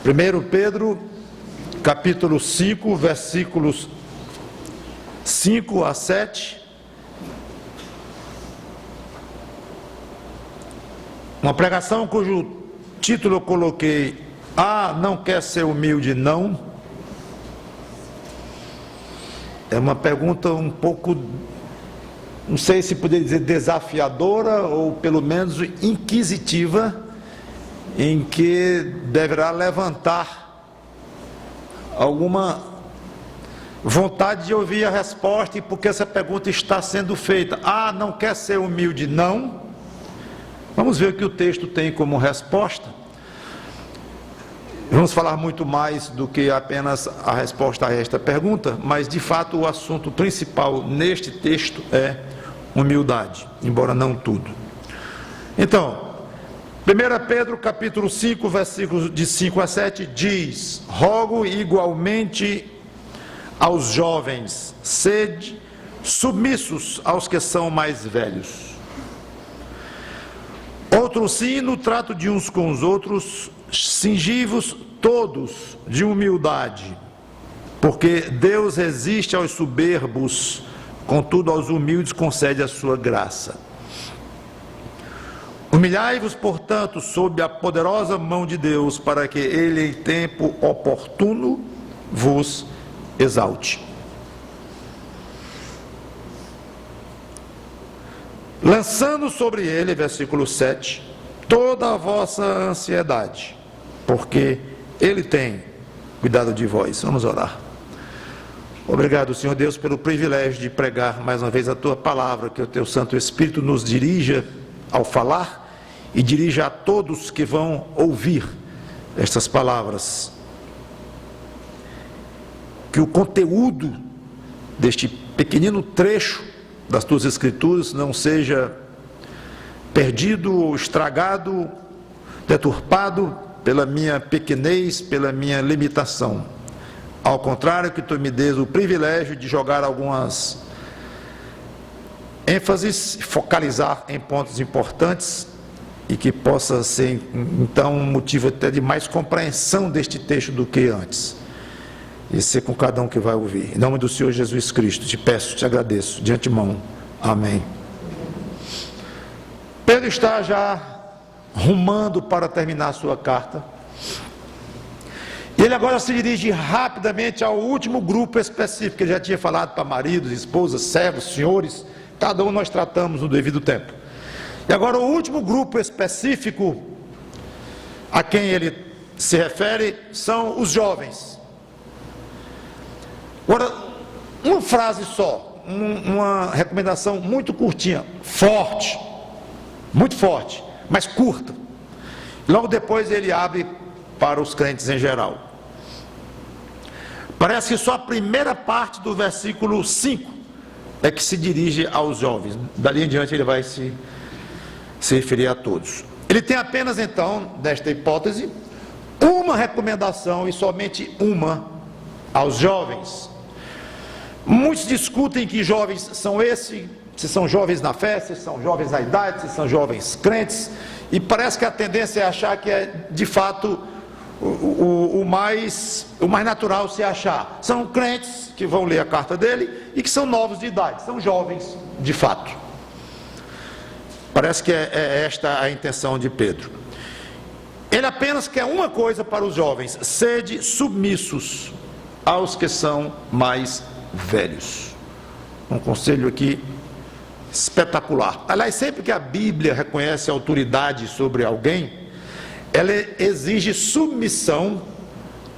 1 Pedro, capítulo 5, versículos 5 a 7. Uma pregação cujo título eu coloquei: não quer ser humilde, não? É uma pergunta um pouco, não sei se poderia dizer desafiadora, ou pelo menos inquisitiva, em que deverá levantar alguma vontade de ouvir a resposta, e porque essa pergunta está sendo feita. Não quer ser humilde, não? Vamos ver o que o texto tem como resposta. Vamos falar muito mais do que apenas a resposta a esta pergunta, mas de fato o assunto principal neste texto é humildade, embora não tudo. Então, 1 Pedro capítulo 5, versículos de 5 a 7 diz: rogo igualmente aos jovens, sede submissos aos que são mais velhos. Outros sim, no trato de uns com os outros, cingivos todos de humildade, porque Deus resiste aos soberbos, contudo aos humildes concede a sua graça. Humilhai-vos, portanto, sob a poderosa mão de Deus, para que Ele, em tempo oportuno, vos exalte. Lançando sobre Ele, versículo 7, toda a vossa ansiedade, porque Ele tem cuidado de vós. Vamos orar. Obrigado, Senhor Deus, pelo privilégio de pregar mais uma vez a Tua palavra, que o Teu Santo Espírito nos dirija ao falar e dirija a todos que vão ouvir estas palavras. Que o conteúdo deste pequenino trecho das Tuas Escrituras não seja perdido ou estragado, deturpado pela minha pequenez, pela minha limitação. Ao contrário, que Tu me dês o privilégio de jogar algumas ênfases, focalizar em pontos importantes, e que possa ser então um motivo até de mais compreensão deste texto do que antes, e ser com cada um que vai ouvir. Em nome do Senhor Jesus Cristo, te peço, te agradeço de antemão. Amém. Pedro está já rumando para terminar a sua carta, e ele agora se dirige rapidamente ao último grupo específico, que ele já tinha falado para maridos, esposas, servos, senhores, cada um nós tratamos no devido tempo. E agora o último grupo específico a quem ele se refere são os jovens. Agora, uma frase só, uma recomendação muito curtinha, forte, muito forte, mas curta. Logo depois ele abre para os crentes em geral. Parece que só a primeira parte do versículo 5 é que se dirige aos jovens. Dali em diante ele vai se referir a todos. Ele tem apenas então, nesta hipótese, uma recomendação, e somente uma, aos jovens. Muitos discutem que jovens são esses, se são jovens na fé, se são jovens na idade, se são jovens crentes, e parece que a tendência é achar que é de fato o mais natural se achar. São crentes que vão ler a carta dele e que são novos de idade, são jovens de fato. Parece que é esta a intenção de Pedro. Ele apenas quer uma coisa para os jovens: sede submissos aos que são mais velhos. Um conselho aqui espetacular. Aliás, sempre que a Bíblia reconhece a autoridade sobre alguém, ela exige submissão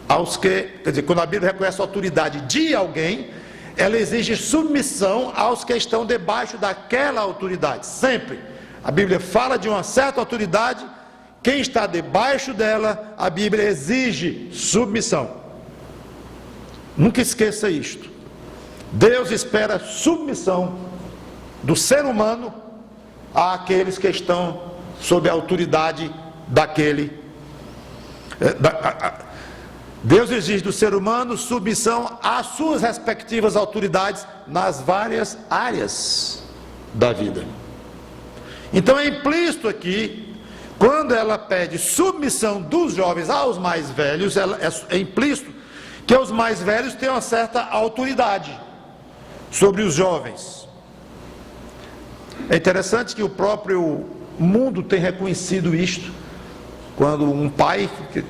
aos que, quer dizer, quando a Bíblia reconhece a autoridade de alguém, ela exige submissão aos que estão debaixo daquela autoridade. Sempre. A Bíblia fala de uma certa autoridade, quem está debaixo dela, a Bíblia exige submissão. Nunca esqueça isto. Deus espera submissão do ser humano àqueles que estão sob a autoridade daquele. Deus exige do ser humano submissão às suas respectivas autoridades nas várias áreas da vida. Então é implícito aqui Quando ela pede submissão dos jovens aos mais velhos, é implícito que os mais velhos têm uma certa autoridade sobre os jovens. É interessante que o próprio mundo tem reconhecido isto. Quando um pai, que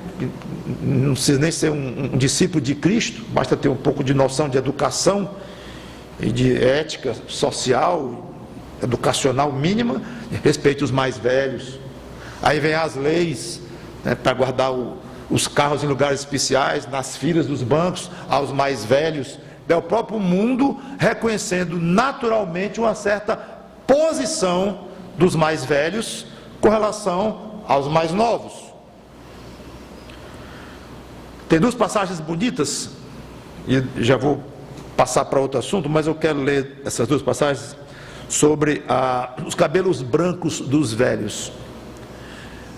não precisa nem ser um discípulo de Cristo, basta ter um pouco de noção de educação e de ética social, educacional mínima, respeite os mais velhos. Aí vem as leis, né, para guardar os carros em lugares especiais, nas filas dos bancos, aos mais velhos. É o próprio mundo reconhecendo naturalmente uma certa posição dos mais velhos com relação aos mais novos. Tem duas passagens bonitas, e já vou passar para outro assunto, mas eu quero ler essas duas passagens sobre os cabelos brancos dos velhos.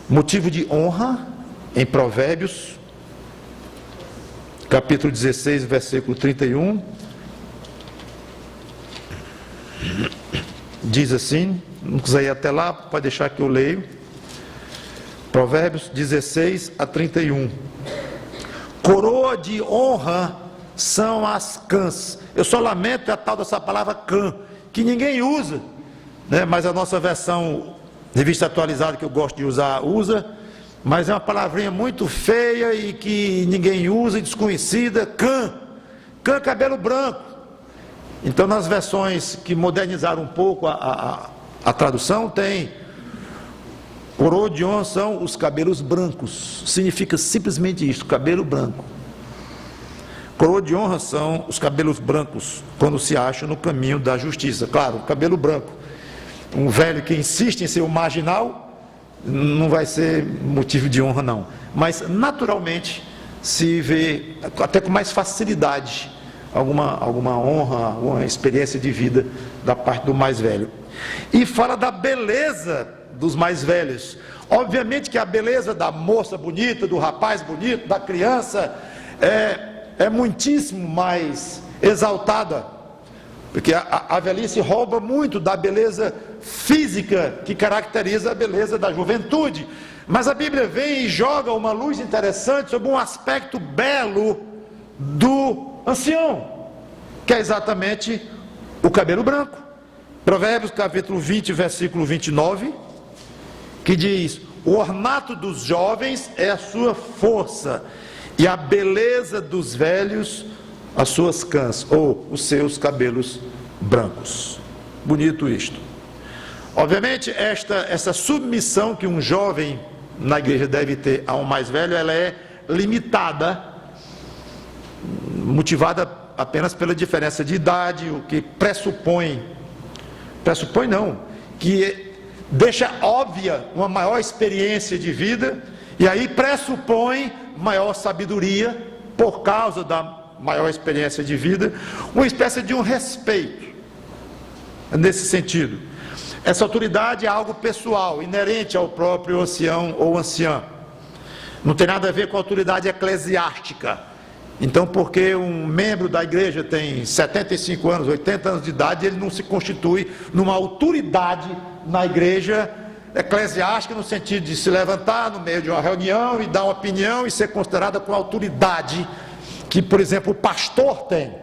Motivo de honra, em Provérbios, capítulo 16, versículo 31, diz assim, não quiser ir até lá, pode deixar que eu leio. Provérbios 16 a 31. Coroa de honra são as cãs. Eu só lamento a tal dessa palavra cã, que ninguém usa, né? Mas a nossa versão, revista atualizada que eu gosto de usar, usa, mas é uma palavrinha muito feia e que ninguém usa, desconhecida. Cã, cabelo branco. Então, nas versões que modernizaram um pouco a tradução, tem coroa de honra são os cabelos brancos. Significa simplesmente isso, cabelo branco. Coroa de honra são os cabelos brancos, quando se acham no caminho da justiça. Claro, cabelo branco. Um velho que insiste em ser o marginal, não vai ser motivo de honra, não. Mas, naturalmente, se vê, até com mais facilidade, alguma honra, alguma experiência de vida da parte do mais velho. E fala da beleza dos mais velhos. Obviamente que a beleza da moça bonita, do rapaz bonito, da criança, é muitíssimo mais exaltada, porque a velhice rouba muito da beleza física que caracteriza a beleza da juventude. Mas a Bíblia vem e joga uma luz interessante sobre um aspecto belo do ancião, que é exatamente o cabelo branco. Provérbios capítulo 20, versículo 29, que diz: o ornato dos jovens é a sua força, e a beleza dos velhos as suas cãs, ou os seus cabelos brancos. Bonito isto. Obviamente, essa submissão que um jovem na igreja deve ter a um mais velho, ela é limitada, motivada apenas pela diferença de idade, o que pressupõe não, que deixa óbvia uma maior experiência de vida, e aí pressupõe maior sabedoria, por causa da maior experiência de vida, uma espécie de um respeito, nesse sentido. Essa autoridade é algo pessoal, inerente ao próprio ancião ou anciã, não tem nada a ver com a autoridade eclesiástica. Então, porque um membro da igreja tem 75 anos, 80 anos de idade, ele não se constitui numa autoridade na igreja eclesiástica, no sentido de se levantar no meio de uma reunião e dar uma opinião e ser considerada com autoridade que, por exemplo, o pastor tem,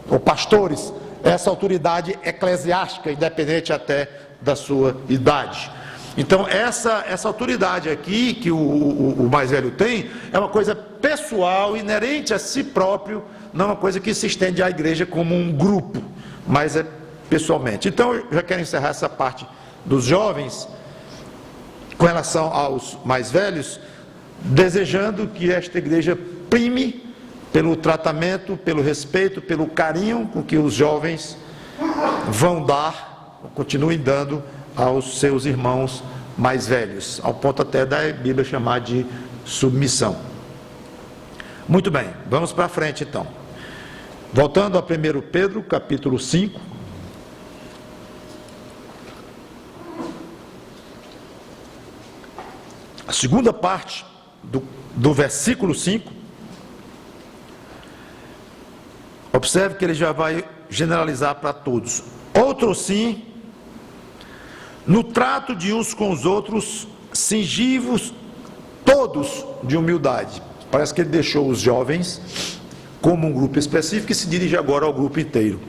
ou pastores, essa autoridade eclesiástica, independente até da sua idade. Então, essa autoridade aqui, que o mais velho tem, é uma coisa pessoal, inerente a si próprio, não é uma coisa que se estende à igreja como um grupo, mas é pessoalmente. Então, eu já quero encerrar essa parte dos jovens, com relação aos mais velhos, desejando que esta igreja prime pelo tratamento, pelo respeito, pelo carinho com que os jovens vão dar, continuem dando aos seus irmãos mais velhos, ao ponto até da Bíblia chamar de submissão. Muito bem, vamos para frente então. Voltando a 1 Pedro, capítulo 5. A segunda parte do versículo 5. Observe que ele já vai generalizar para todos. Outro sim, no trato de uns com os outros, cingivos todos de humildade. Parece que ele deixou os jovens como um grupo específico e se dirige agora ao grupo inteiro.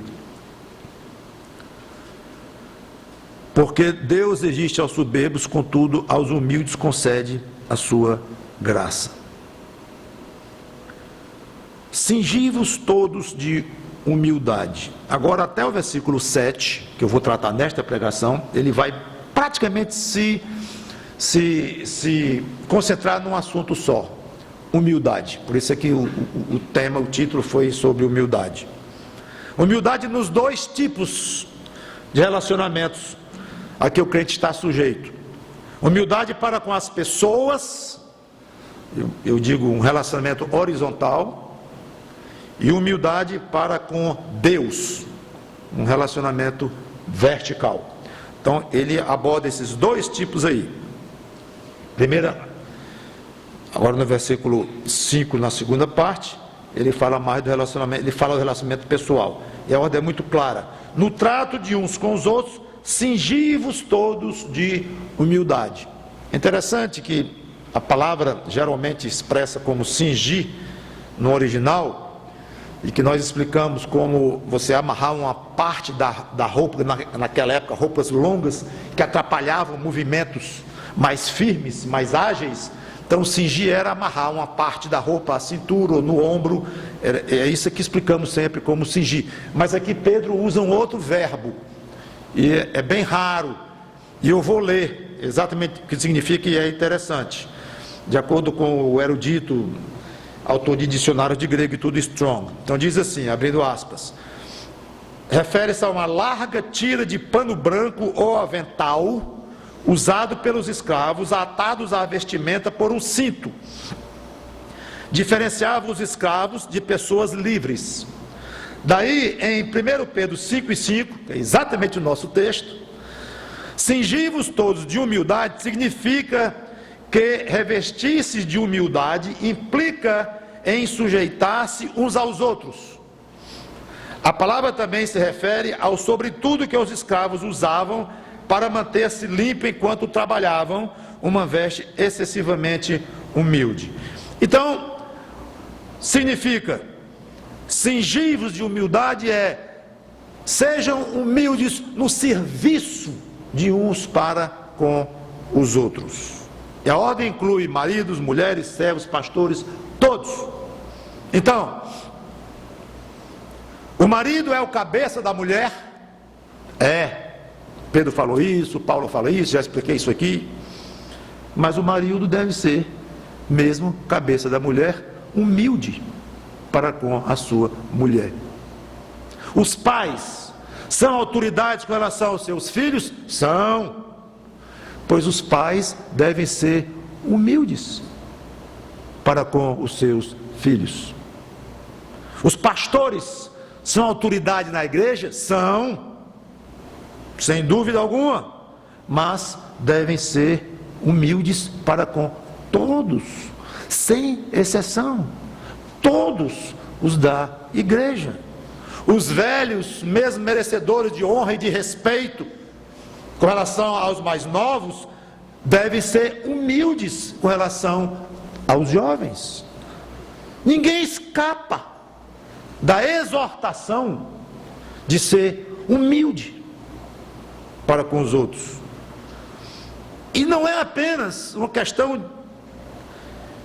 Porque Deus resiste aos soberbos, contudo, aos humildes concede a sua graça. Cingivos todos de humildade. Agora, até o versículo 7, que eu vou tratar nesta pregação, ele vai praticamente se concentrar num assunto só: humildade. Por isso aqui o tema, o título foi sobre humildade. Humildade nos dois tipos de relacionamentos a que o crente está sujeito. Humildade para com as pessoas, eu digo um relacionamento horizontal, e humildade para com Deus, um relacionamento vertical. Então ele aborda esses dois tipos aí. Primeira, agora no versículo 5, na segunda parte, ele fala mais do relacionamento, ele fala do relacionamento pessoal. E a ordem é muito clara: no trato de uns com os outros, cingivos todos de humildade. Interessante que a palavra geralmente expressa como cingir no original, e que nós explicamos como você amarrar uma parte da roupa, naquela época, roupas longas, que atrapalhavam movimentos mais firmes, mais ágeis. Então, cingir era amarrar uma parte da roupa, à cintura ou no ombro. É isso que explicamos sempre como cingir. Mas aqui Pedro usa um outro verbo, e é bem raro, e eu vou ler exatamente o que significa, e é interessante. De acordo com o erudito, autor de dicionário de grego e tudo, Strong. Então diz assim, abrindo aspas: refere-se a uma larga tira de pano branco ou avental, usado pelos escravos, atados à vestimenta por um cinto. Diferenciava os escravos de pessoas livres. Daí, em 1 Pedro 5:5, que é exatamente o nosso texto, cingivos todos de humildade significa que revestir-se de humildade implica em sujeitar-se uns aos outros. A palavra também se refere ao sobretudo que os escravos usavam para manter-se limpo enquanto trabalhavam, uma veste excessivamente humilde. Então, significa, cingivos de humildade sejam humildes no serviço de uns para com os outros. E a ordem inclui maridos, mulheres, servos, pastores, todos. Então, o marido é o cabeça da mulher? Pedro falou isso, Paulo falou isso, já expliquei isso aqui. Mas o marido deve ser, mesmo cabeça da mulher, humilde para com a sua mulher. Os pais são autoridades com relação aos seus filhos? São. Pois os pais devem ser humildes para com os seus filhos. Os pastores são autoridade na igreja? São, sem dúvida alguma, mas devem ser humildes para com todos, sem exceção, todos os da igreja. Os velhos, mesmo merecedores de honra e de respeito, com relação aos mais novos, devem ser humildes com relação aos jovens. Ninguém escapa da exortação de ser humilde para com os outros. E não é apenas uma questão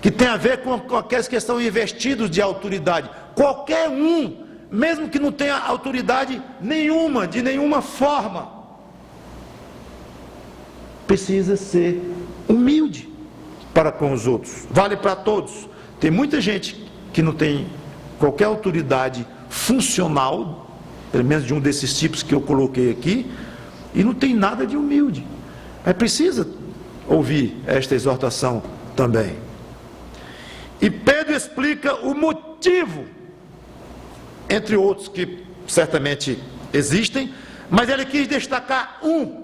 que tem a ver com aqueles que estão investidos de autoridade. Qualquer um, mesmo que não tenha autoridade nenhuma, de nenhuma forma, precisa ser humilde para com os outros. Vale para todos. Tem muita gente que não tem qualquer autoridade funcional, pelo menos de um desses tipos que eu coloquei aqui, e não tem nada de humilde. Mas precisa ouvir esta exortação também. E Pedro explica o motivo, entre outros que certamente existem, mas ele quis destacar um.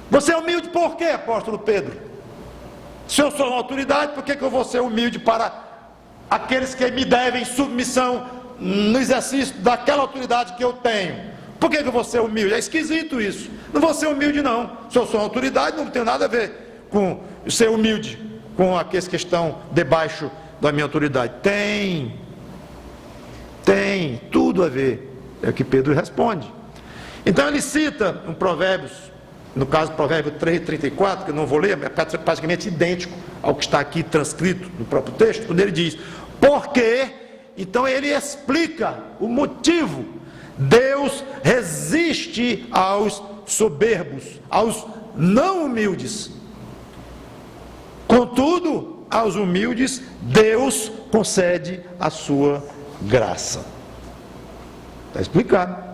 Você é humilde por quê, apóstolo Pedro? Se eu sou uma autoridade, por que eu vou ser humilde para aqueles que me devem submissão no exercício daquela autoridade que eu tenho? Por que eu vou ser humilde? É esquisito isso. Não vou ser humilde não. Se eu sou uma autoridade, não tem nada a ver com ser humilde com aqueles que estão debaixo da minha autoridade? Tem tudo a ver. É o que Pedro responde. Então ele cita um Provérbios, no caso Provérbio 3:34, que eu não vou ler, é praticamente idêntico ao que está aqui transcrito no próprio texto, quando ele diz, porque, então ele explica o motivo. Deus resiste aos soberbos, aos não humildes. Contudo, aos humildes, Deus concede a sua graça. Está explicado.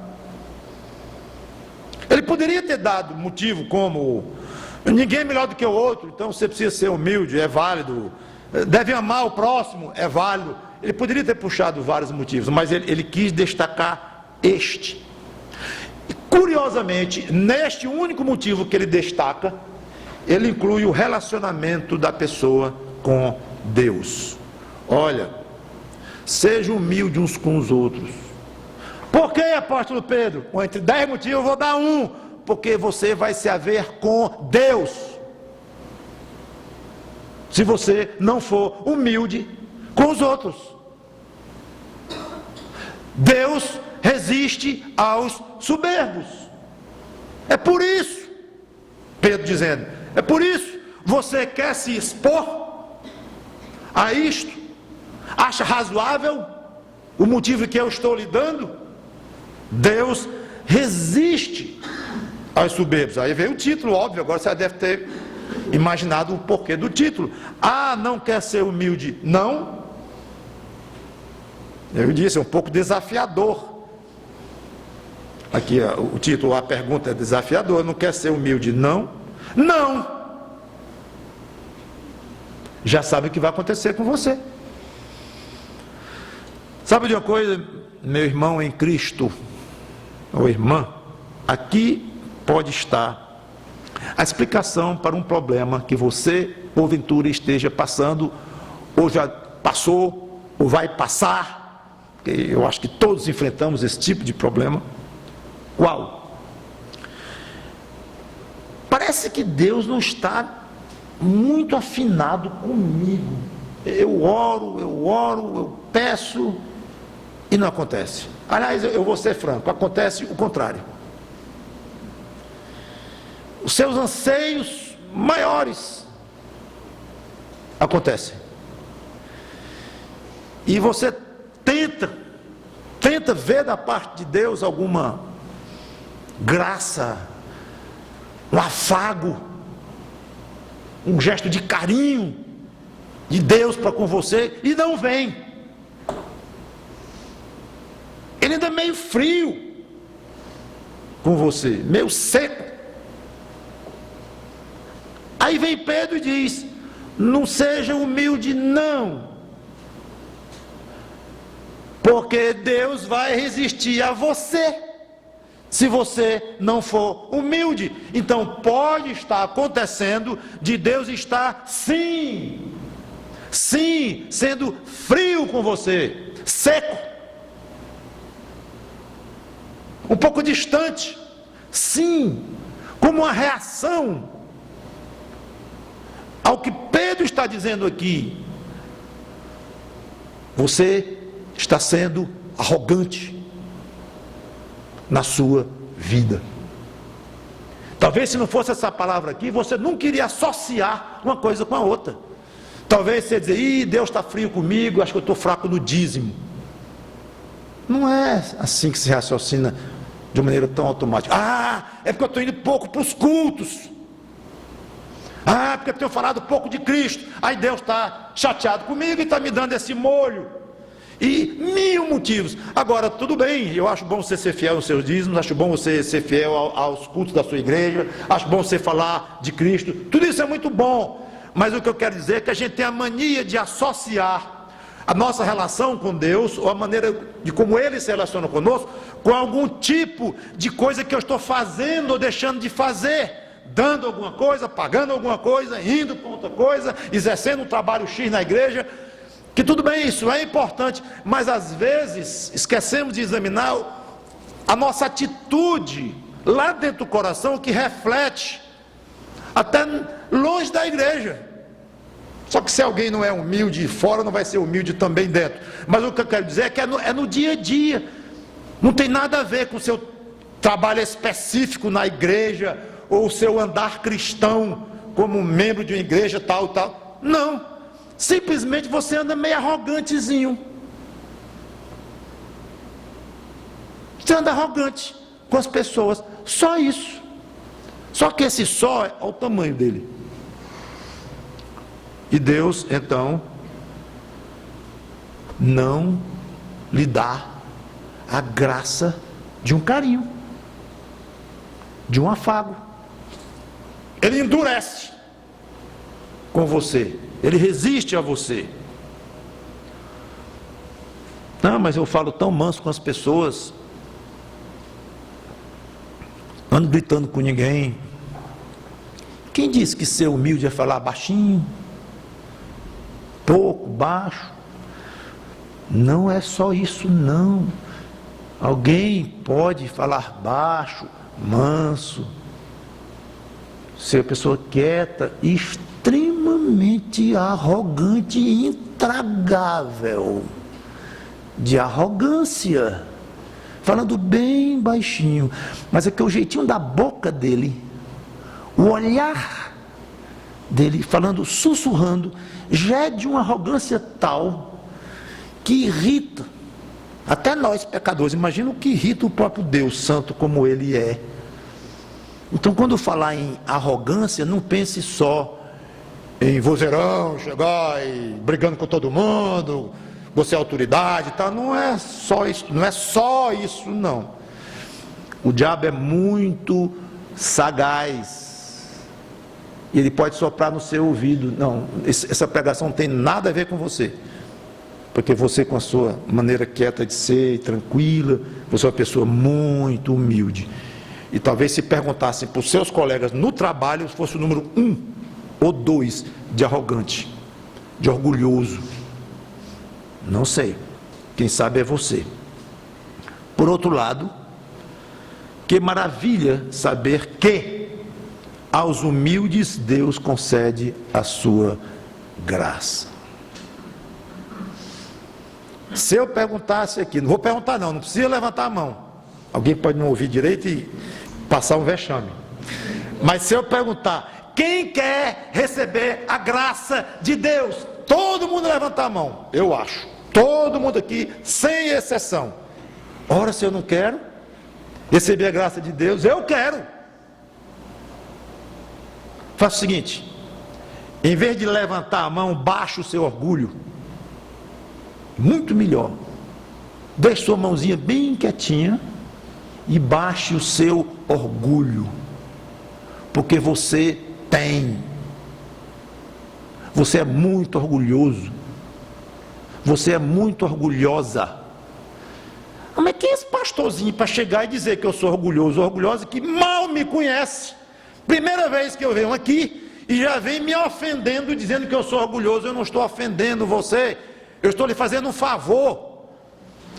Ele poderia ter dado motivo como, ninguém é melhor do que o outro, então você precisa ser humilde, é válido. Deve amar o próximo, é válido. Ele poderia ter puxado vários motivos, mas ele quis destacar este. E, curiosamente, neste único motivo que ele destaca, ele inclui o relacionamento da pessoa com Deus. Olha, seja humilde uns com os outros. Por que, apóstolo Pedro? Entre 10 motivos eu vou dar um. Porque você vai se haver com Deus. Se você não for humilde com os outros. Deus resiste aos soberbos. É por isso, Pedro dizendo, é por isso, você quer se expor a isto? Acha razoável o motivo que eu estou lhe dando? Deus resiste aos soberbos. Aí vem o título, óbvio, agora você deve ter imaginado o porquê do título. Ah, não quer ser humilde? Não. Eu disse, é um pouco desafiador. Aqui o título, a pergunta é desafiador. Não quer ser humilde? Não. Não. Já sabe o que vai acontecer com você. Sabe de uma coisa, meu irmão em Cristo, ou irmã, aqui pode estar a explicação para um problema que você, porventura, esteja passando, ou já passou, ou vai passar, porque eu acho que todos enfrentamos esse tipo de problema. Qual? Parece que Deus não está muito afinado comigo. Eu oro, eu peço, e não acontece. Aliás, eu vou ser franco, acontece o contrário. Os seus anseios maiores acontecem. E você tenta ver da parte de Deus alguma graça, um afago, um gesto de carinho de Deus para com você, e não vem. Ele ainda é meio frio com você, meio seco. Aí vem Pedro e diz, não seja humilde não, porque Deus vai resistir a você, se você não for humilde. Então pode estar acontecendo de Deus estar sim, sendo frio com você, seco, um pouco distante, sim, como uma reação ao que Pedro está dizendo aqui. Você está sendo arrogante na sua vida. Talvez se não fosse essa palavra aqui, você não queria associar uma coisa com a outra. Talvez você dizer, Deus está frio comigo, acho que eu estou fraco no dízimo. Não é assim que se raciocina de maneira tão automática. É porque eu estou indo pouco para os cultos. Porque eu tenho falado pouco de Cristo. Aí Deus está chateado comigo e está me dando esse molho. E 1000 motivos. Agora, tudo bem, eu acho bom você ser fiel aos seus dízimos, acho bom você ser fiel aos cultos da sua igreja, acho bom você falar de Cristo, tudo isso é muito bom. Mas o que eu quero dizer é que a gente tem a mania de associar a nossa relação com Deus, ou a maneira de como Ele se relaciona conosco, com algum tipo de coisa que eu estou fazendo ou deixando de fazer, dando alguma coisa, pagando alguma coisa, indo para outra coisa, exercendo um trabalho X na igreja, que tudo bem, isso é importante, mas às vezes esquecemos de examinar a nossa atitude lá dentro do coração, que reflete até longe da igreja. Só que se alguém não é humilde fora, não vai ser humilde também dentro. Mas o que eu quero dizer é que é no dia a dia. Não tem nada a ver com o seu trabalho específico na igreja, ou o seu andar cristão, como membro de uma igreja tal, tal. Não. Simplesmente você anda meio arrogantezinho. Você anda arrogante com as pessoas. Só isso. Só que esse só é o tamanho dele. E Deus, então, não lhe dá a graça de um carinho, de um afago. Ele endurece com você, ele resiste a você. Não, mas eu falo tão manso com as pessoas, ando gritando com ninguém. Quem disse que ser humilde é falar baixinho, pouco, baixo? Não é só isso, não. Alguém pode falar baixo, manso, ser pessoa quieta, extremamente arrogante e intragável, de arrogância, falando bem baixinho, mas é que o jeitinho da boca dele, o olhar dele, falando, sussurrando, já é de uma arrogância tal que irrita até nós pecadores. Imagina o que irrita o próprio Deus santo como ele é. Então, quando falar em arrogância, não pense só em vozeirão, chegar e brigando com todo mundo, você é autoridade, tá? Não é só isso, não. O diabo é muito sagaz. Ele pode soprar no seu ouvido. Não, essa pregação não tem nada a ver com você. Porque você, com a sua maneira quieta de ser e tranquila, você é uma pessoa muito humilde. E talvez se perguntassem para os seus colegas no trabalho, fosse o número 1 ou 2 de arrogante, de orgulhoso. Não sei. Quem sabe é você. Por outro lado, que maravilha saber que aos humildes Deus concede a sua graça. Se eu perguntasse aqui, não vou perguntar não precisa levantar a mão. Alguém pode não ouvir direito e passar um vexame. Mas se eu perguntar, quem quer receber a graça de Deus? Todo mundo levanta a mão, eu acho. Todo mundo aqui, sem exceção. Ora, se eu não quero receber a graça de Deus, eu quero. Faça o seguinte, em vez de levantar a mão, baixe o seu orgulho. Muito melhor. Deixe sua mãozinha bem quietinha e baixe o seu orgulho. Porque você tem. Você é muito orgulhoso. Você é muito orgulhosa. Mas quem é esse pastorzinho para chegar e dizer que eu sou orgulhoso, orgulhosa, que mal me conhece? Primeira vez que eu venho aqui e já vem me ofendendo, dizendo que eu sou orgulhoso. Eu não estou ofendendo você, eu estou lhe fazendo um favor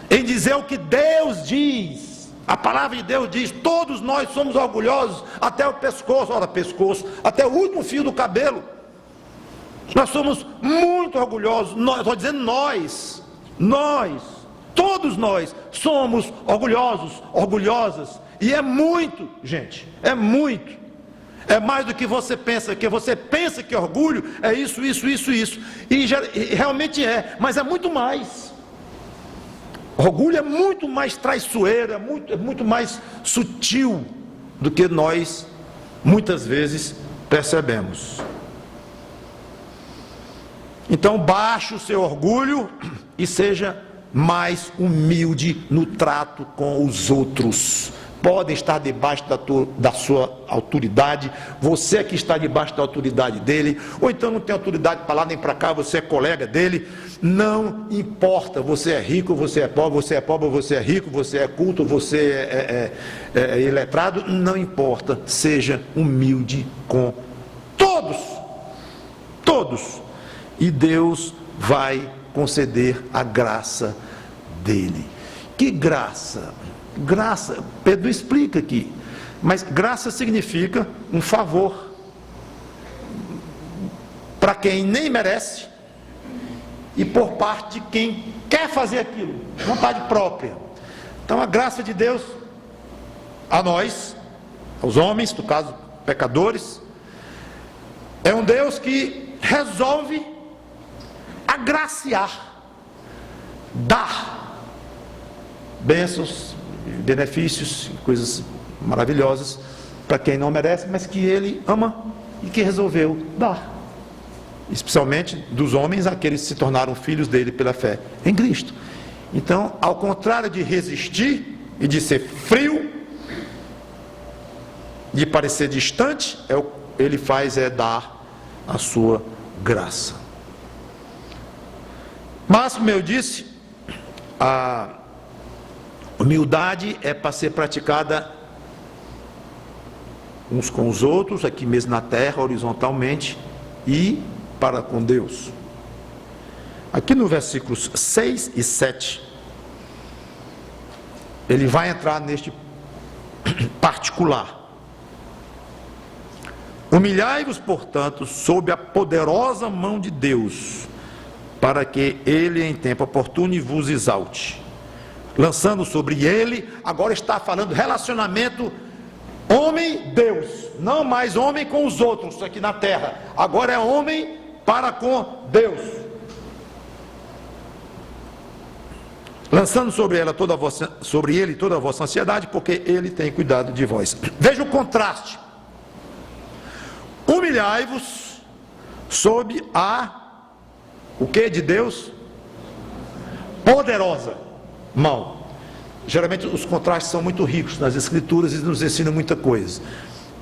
em dizer o que Deus diz. A palavra de Deus diz, todos nós somos orgulhosos até o pescoço, até o último fio do cabelo. Nós somos muito orgulhosos, estou dizendo nós, todos nós somos orgulhosos, orgulhosas, e é muito, gente, é muito. É mais do que você pensa, que você pensa que orgulho é isso, e realmente é, mas é muito mais. Orgulho é muito mais traiçoeiro, é muito mais sutil do que nós muitas vezes percebemos. Então baixe o seu orgulho e seja mais humilde no trato com os outros. Podem estar debaixo da sua autoridade, você que está debaixo da autoridade dele, ou então não tem autoridade para lá nem para cá, você é colega dele, não importa, você é rico, você é pobre, você é rico, você é culto, você é iletrado, não importa, seja humilde com todos, e Deus vai conceder a graça dele. Que graça? Graça, Pedro explica aqui, mas graça significa um favor. para quem nem merece e por parte de quem quer fazer aquilo, vontade própria. Então a graça de Deus a nós, aos homens, no caso pecadores, é um Deus que resolve agraciar, dar bênçãos, benefícios, coisas maravilhosas para quem não merece, mas que Ele ama e que resolveu dar. Especialmente dos homens, aqueles que se tornaram filhos dele pela fé em Cristo. Então, ao contrário de resistir e de ser frio, de parecer distante, ele faz dar a sua graça. Mas, como eu disse, a humildade é para ser praticada uns com os outros, aqui mesmo na terra, horizontalmente, e para com Deus. Aqui no versículos 6 e 7, ele vai entrar neste particular. Humilhai-vos, portanto, sob a poderosa mão de Deus, para que Ele em tempo oportuno vos exalte. Lançando sobre Ele, agora está falando relacionamento homem-Deus, não mais homem com os outros aqui na terra, agora é homem para com Deus. Lançando sobre Ele toda a vossa ansiedade, porque Ele tem cuidado de vós. Veja o contraste. Humilhai-vos sob o que de Deus? Poderosa mão. Geralmente os contrastes são muito ricos nas escrituras e nos ensinam muita coisa.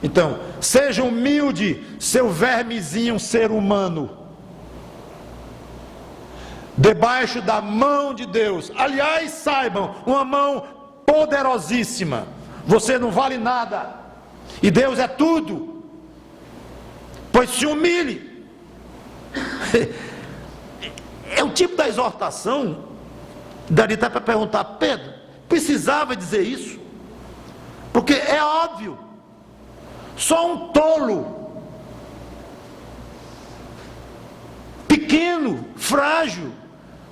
Então, seja humilde, seu vermezinho ser humano, debaixo da mão de Deus. Aliás, saibam, uma mão poderosíssima. Você não vale nada e Deus é tudo. Pois se humilhe. É o tipo da exortação. Daria até para perguntar: Pedro, precisava dizer isso? Porque é óbvio, só um tolo, pequeno, frágil,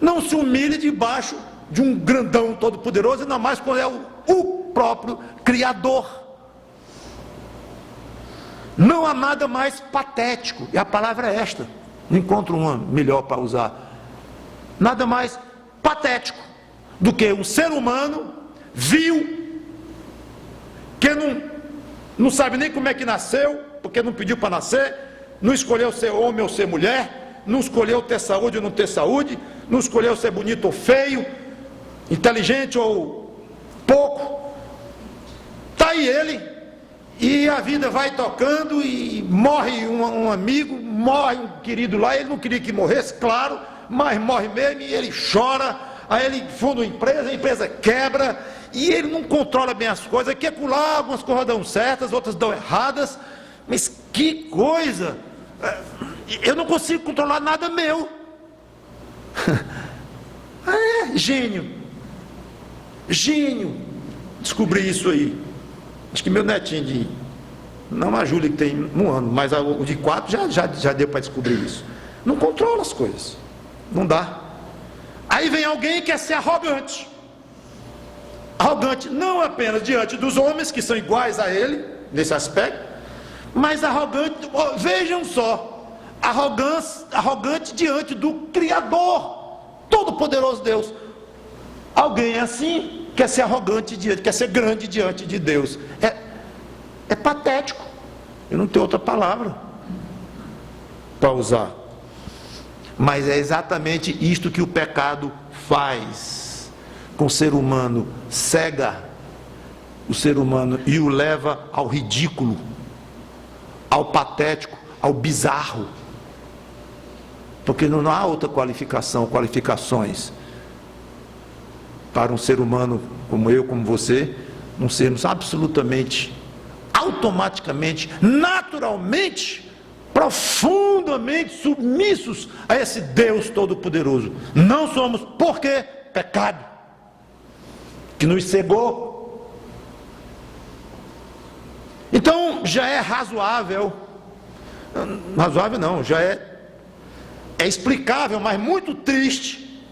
não se humilha debaixo de um grandão todo-poderoso, ainda mais quando é o próprio Criador. Não há nada mais patético, e a palavra é esta, não encontro uma melhor para usar, nada mais patético do que um ser humano vil, que não sabe nem como é que nasceu, porque não pediu para nascer, não escolheu ser homem ou ser mulher, não escolheu ter saúde ou não ter saúde, não escolheu ser bonito ou feio, inteligente ou pouco. Está aí ele. E a vida vai tocando e morre um amigo, morre um querido lá, ele não queria que morresse, claro, mas morre mesmo e ele chora, aí ele funda uma empresa, a empresa quebra, e ele não controla bem as coisas, aqui acolá, algumas coisas dão certas, outras dão erradas, mas que coisa, eu não consigo controlar nada meu. Gênio, descobri isso aí. Acho que meu netinho não a Júlia que tem 1 ano, mas o de 4 já deu para descobrir isso. Não controla as coisas, não dá. Aí vem alguém que quer ser arrogante não apenas diante dos homens que são iguais a ele nesse aspecto, mas arrogante, vejam só, arrogante diante do Criador, Todo-Poderoso Deus. Alguém assim quer ser arrogante quer ser grande diante de Deus. É patético. Eu não tenho outra palavra para usar. Mas é exatamente isto que o pecado faz com o ser humano. Cega o ser humano e o leva ao ridículo, ao patético, ao bizarro. Porque não há outra qualificações para um ser humano como eu, como você, não sermos absolutamente, automaticamente, naturalmente, profundamente submissos a esse Deus Todo-Poderoso. Não somos, porque pecado que nos cegou. Então já é razoável não, já é é explicável, mas muito triste,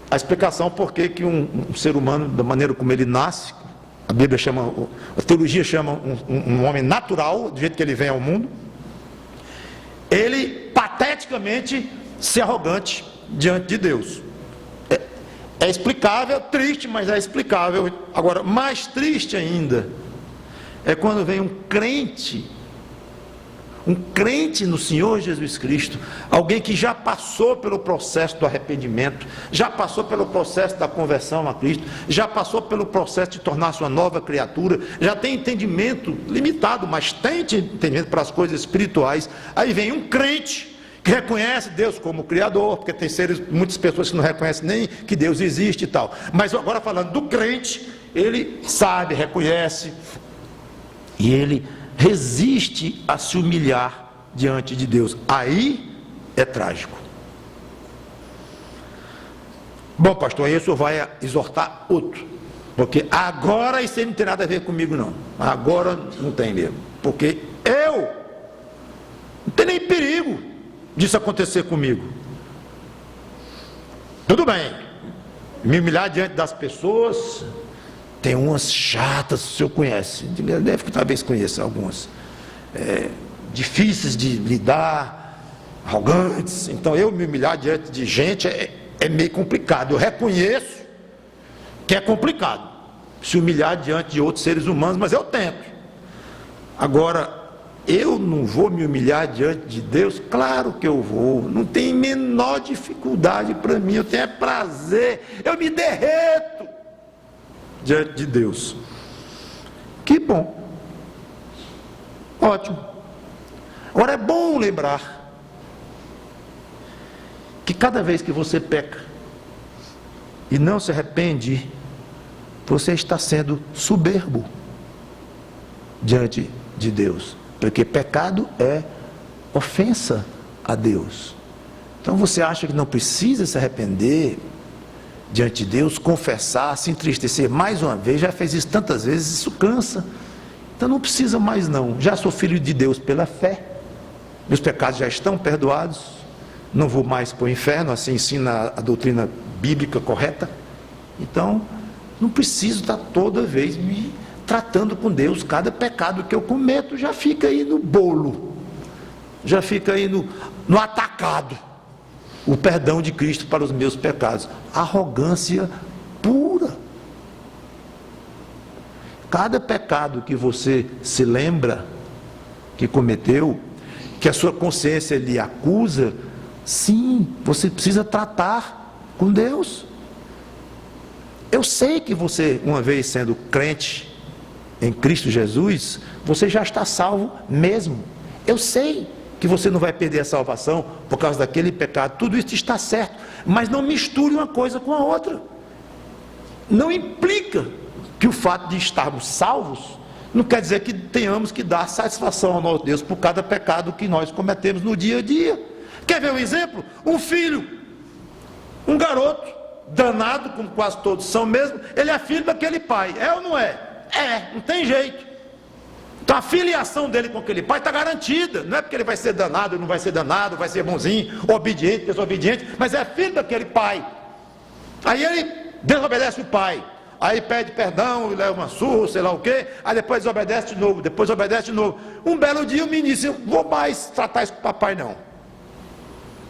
a explicação por que um ser humano, da maneira como ele nasce, a Bíblia chama, a teologia chama um homem natural, do jeito que ele vem ao mundo, ele pateticamente se arrogante diante de Deus. É explicável, triste, mas é explicável. Agora, mais triste ainda é quando vem um crente no Senhor Jesus Cristo, alguém que já passou pelo processo do arrependimento, já passou pelo processo da conversão a Cristo, já passou pelo processo de tornar-se uma nova criatura, já tem entendimento limitado, mas tem entendimento para as coisas espirituais. Aí vem um crente que reconhece Deus como Criador, porque tem muitas pessoas que não reconhecem nem que Deus existe e tal, mas agora falando do crente, ele sabe, reconhece, e ele resiste a se humilhar diante de Deus. Aí é trágico. Bom, pastor, aí o senhor vai exortar outro, porque agora isso aí não tem nada a ver comigo não, agora não tem mesmo, porque não tem nem perigo disso acontecer comigo. Tudo bem, me humilhar diante das pessoas, tem umas chatas, o senhor conhece, deve que talvez conheça algumas, difíceis de lidar, arrogantes. Então eu me humilhar diante de gente é meio complicado. Eu reconheço que é complicado se humilhar diante de outros seres humanos, mas eu tento. Agora, eu não vou me humilhar diante de Deus? Claro que eu vou, não tem menor dificuldade para mim, eu tenho prazer, eu me derreto diante de Deus. Que bom, ótimo. Agora é bom lembrar que cada vez que você peca e não se arrepende, você está sendo soberbo diante de Deus, porque pecado é ofensa a Deus. Então você acha que não precisa se arrepender diante de Deus, confessar, se entristecer mais uma vez, já fez isso tantas vezes, isso cansa, então não precisa mais não, já sou filho de Deus pela fé, meus pecados já estão perdoados, não vou mais para o inferno, assim ensina a doutrina bíblica correta, então não preciso estar toda vez me tratando com Deus, cada pecado que eu cometo já fica aí no bolo, já fica aí no atacado, o perdão de Cristo para os meus pecados. Arrogância pura. Cada pecado que você se lembra que cometeu, que a sua consciência lhe acusa, sim, você precisa tratar com Deus. Eu sei que você, uma vez sendo crente em Cristo Jesus, você já está salvo mesmo. Eu sei que você não vai perder a salvação por causa daquele pecado, tudo isso está certo, mas não misture uma coisa com a outra. Não implica que o fato de estarmos salvos não quer dizer que tenhamos que dar satisfação ao nosso Deus por cada pecado que nós cometemos no dia a dia. Quer ver um exemplo? Um filho, um garoto danado, como quase todos são mesmo, ele é filho daquele pai, é ou não é? É, não tem jeito. Então a filiação dele com aquele pai está garantida, não é porque ele vai ser danado, não vai ser danado, vai ser bonzinho, obediente, desobediente, mas é filho daquele pai. Aí ele desobedece o pai, aí pede perdão, leva uma surra, sei lá o quê, aí depois desobedece de novo, depois obedece de novo. Um belo dia o menino disse, vou mais tratar isso com o papai não,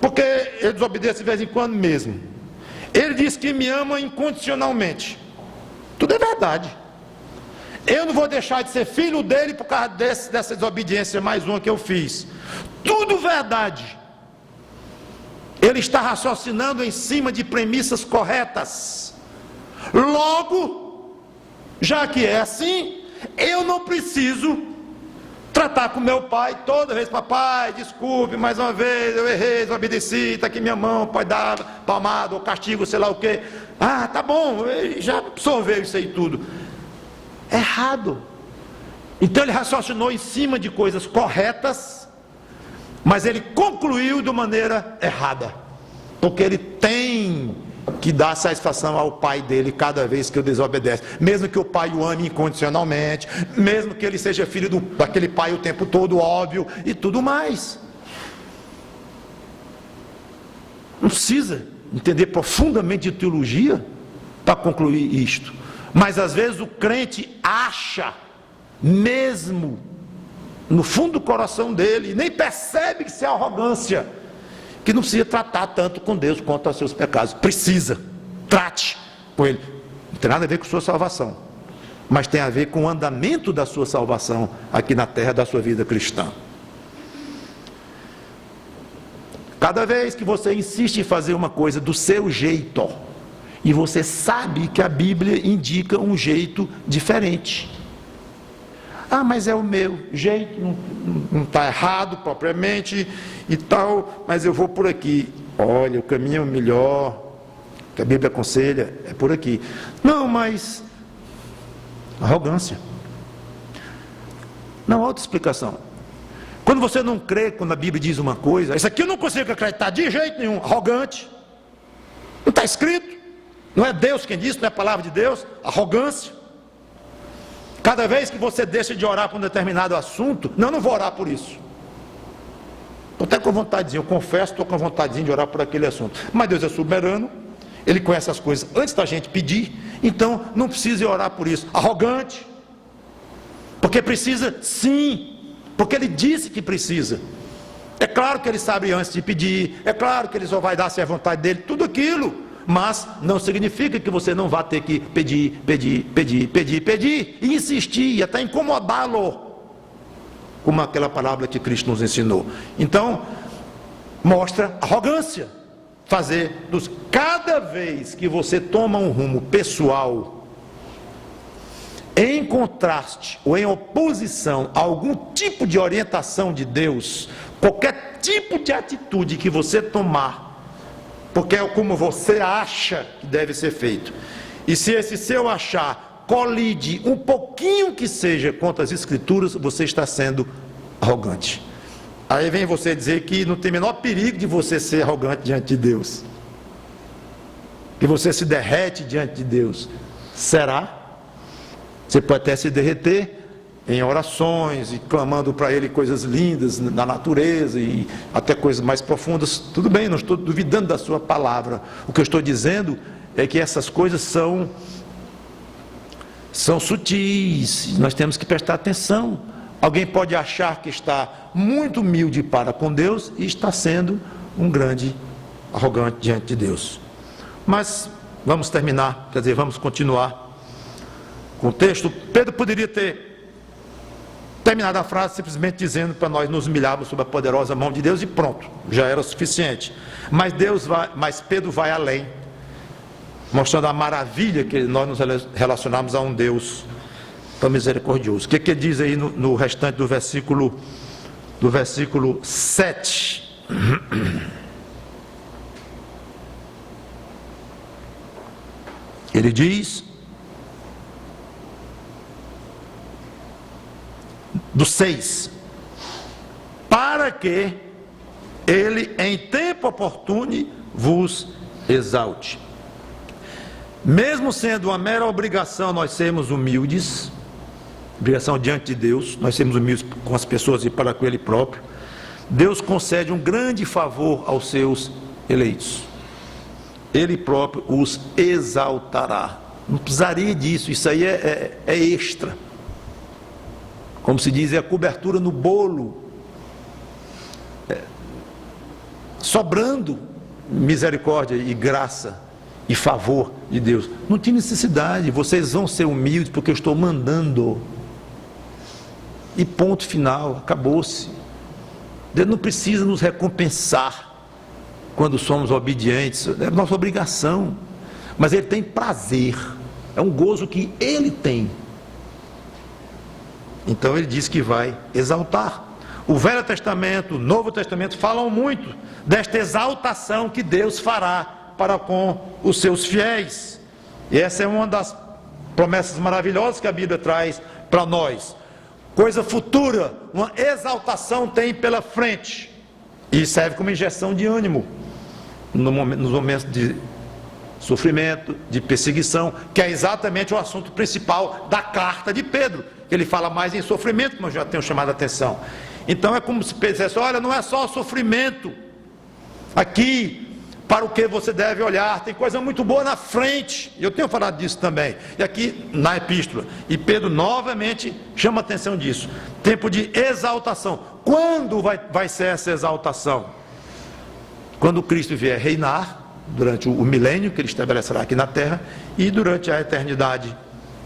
porque ele desobedece de vez em quando mesmo. Ele diz que me ama incondicionalmente, tudo é verdade. Eu não vou deixar de ser filho dele por causa dessa desobediência, mais uma que eu fiz. Tudo verdade. Ele está raciocinando em cima de premissas corretas. Logo, já que é assim, eu não preciso tratar com meu pai toda vez, papai, desculpe, mais uma vez, eu errei, desobedeci, está aqui minha mão, pode dar palmada ou castigo, sei lá o quê. Ah, tá bom, já absorveu isso aí tudo. Errado. Então ele raciocinou em cima de coisas corretas, mas ele concluiu de maneira errada, porque ele tem que dar satisfação ao pai dele cada vez que o desobedece, mesmo que o pai o ame incondicionalmente, mesmo que ele seja filho daquele pai o tempo todo, óbvio, e tudo mais. Não precisa entender profundamente de teologia para concluir isto. Mas às vezes o crente acha, mesmo no fundo do coração dele, e nem percebe que isso é arrogância, que não precisa tratar tanto com Deus quanto aos seus pecados. Precisa, trate com ele. Não tem nada a ver com sua salvação, mas tem a ver com o andamento da sua salvação aqui na terra da sua vida cristã. Cada vez que você insiste em fazer uma coisa do seu jeito, e você sabe que a Bíblia indica um jeito diferente. Ah, mas é o meu jeito, não está errado propriamente e tal, mas eu vou por aqui. Olha, o caminho melhor, que a Bíblia aconselha, é por aqui. Não, mas arrogância. Não há outra explicação. Quando você não crê, quando a Bíblia diz uma coisa, isso aqui eu não consigo acreditar de jeito nenhum, arrogante. Não está escrito, não é Deus quem diz, não é a palavra de Deus, arrogância. Cada vez que você deixa de orar por um determinado assunto, não vou orar por isso. Estou até com vontadezinha, eu confesso, estou com vontadezinha de orar por aquele assunto. Mas Deus é soberano, Ele conhece as coisas antes da gente pedir, então não precisa orar por isso. Arrogante, porque precisa sim, porque Ele disse que precisa. É claro que Ele sabe antes de pedir, é claro que Ele só vai dar se é vontade dEle, tudo aquilo. Mas não significa que você não vá ter que pedir, e insistir, e até incomodá-lo, como aquela palavra que Cristo nos ensinou. Então, mostra arrogância, cada vez que você toma um rumo pessoal, em contraste ou em oposição a algum tipo de orientação de Deus, qualquer tipo de atitude que você tomar, porque é como você acha que deve ser feito, e se esse seu achar colide um pouquinho que seja contra as Escrituras, você está sendo arrogante. Aí vem você dizer que não tem o menor perigo de você ser arrogante diante de Deus, que você se derrete diante de Deus. Será? Você pode até se derreter em orações e clamando para Ele coisas lindas na natureza e até coisas mais profundas. Tudo bem, não estou duvidando da sua palavra. O que eu estou dizendo é que essas coisas são sutis, nós temos que prestar atenção. Alguém pode achar que está muito humilde para com Deus e está sendo um grande arrogante diante de Deus. Mas vamos terminar, quer dizer, vamos continuar com o texto. Pedro poderia ter terminado a frase simplesmente dizendo para nós nos humilharmos sob a poderosa mão de Deus e pronto, já era o suficiente. Mas Pedro vai além, mostrando a maravilha que nós nos relacionamos a um Deus tão misericordioso. O que ele diz aí no restante do versículo 7? Ele diz, do 6, para que Ele em tempo oportuno vos exalte. Mesmo sendo uma mera obrigação nós sermos humildes, obrigação diante de Deus, nós sermos humildes com as pessoas e para com Ele próprio, Deus concede um grande favor aos seus eleitos. Ele próprio os exaltará. Não precisaria disso, isso aí é extra. Como se diz, é a cobertura no bolo, sobrando misericórdia e graça e favor de Deus. Não tinha necessidade, vocês vão ser humildes porque eu estou mandando. E ponto final, acabou-se. Deus não precisa nos recompensar quando somos obedientes, é nossa obrigação, mas Ele tem prazer, é um gozo que Ele tem. Então Ele diz que vai exaltar. O Velho Testamento, o Novo Testamento falam muito desta exaltação que Deus fará para com os seus fiéis. E essa é uma das promessas maravilhosas que a Bíblia traz para nós. Coisa futura, uma exaltação tem pela frente. E serve como injeção de ânimo nos momentos de sofrimento, de perseguição, que é exatamente o assunto principal da carta de Pedro. Ele fala mais em sofrimento, como eu já tenho chamado a atenção. Então é como se Pedro dissesse, olha, não é só sofrimento aqui, para o que você deve olhar. Tem coisa muito boa na frente, eu tenho falado disso também, e aqui na epístola, e Pedro novamente chama a atenção disso. Tempo de exaltação. Quando vai ser essa exaltação? Quando Cristo vier reinar, durante o milênio que ele estabelecerá aqui na terra, e durante a eternidade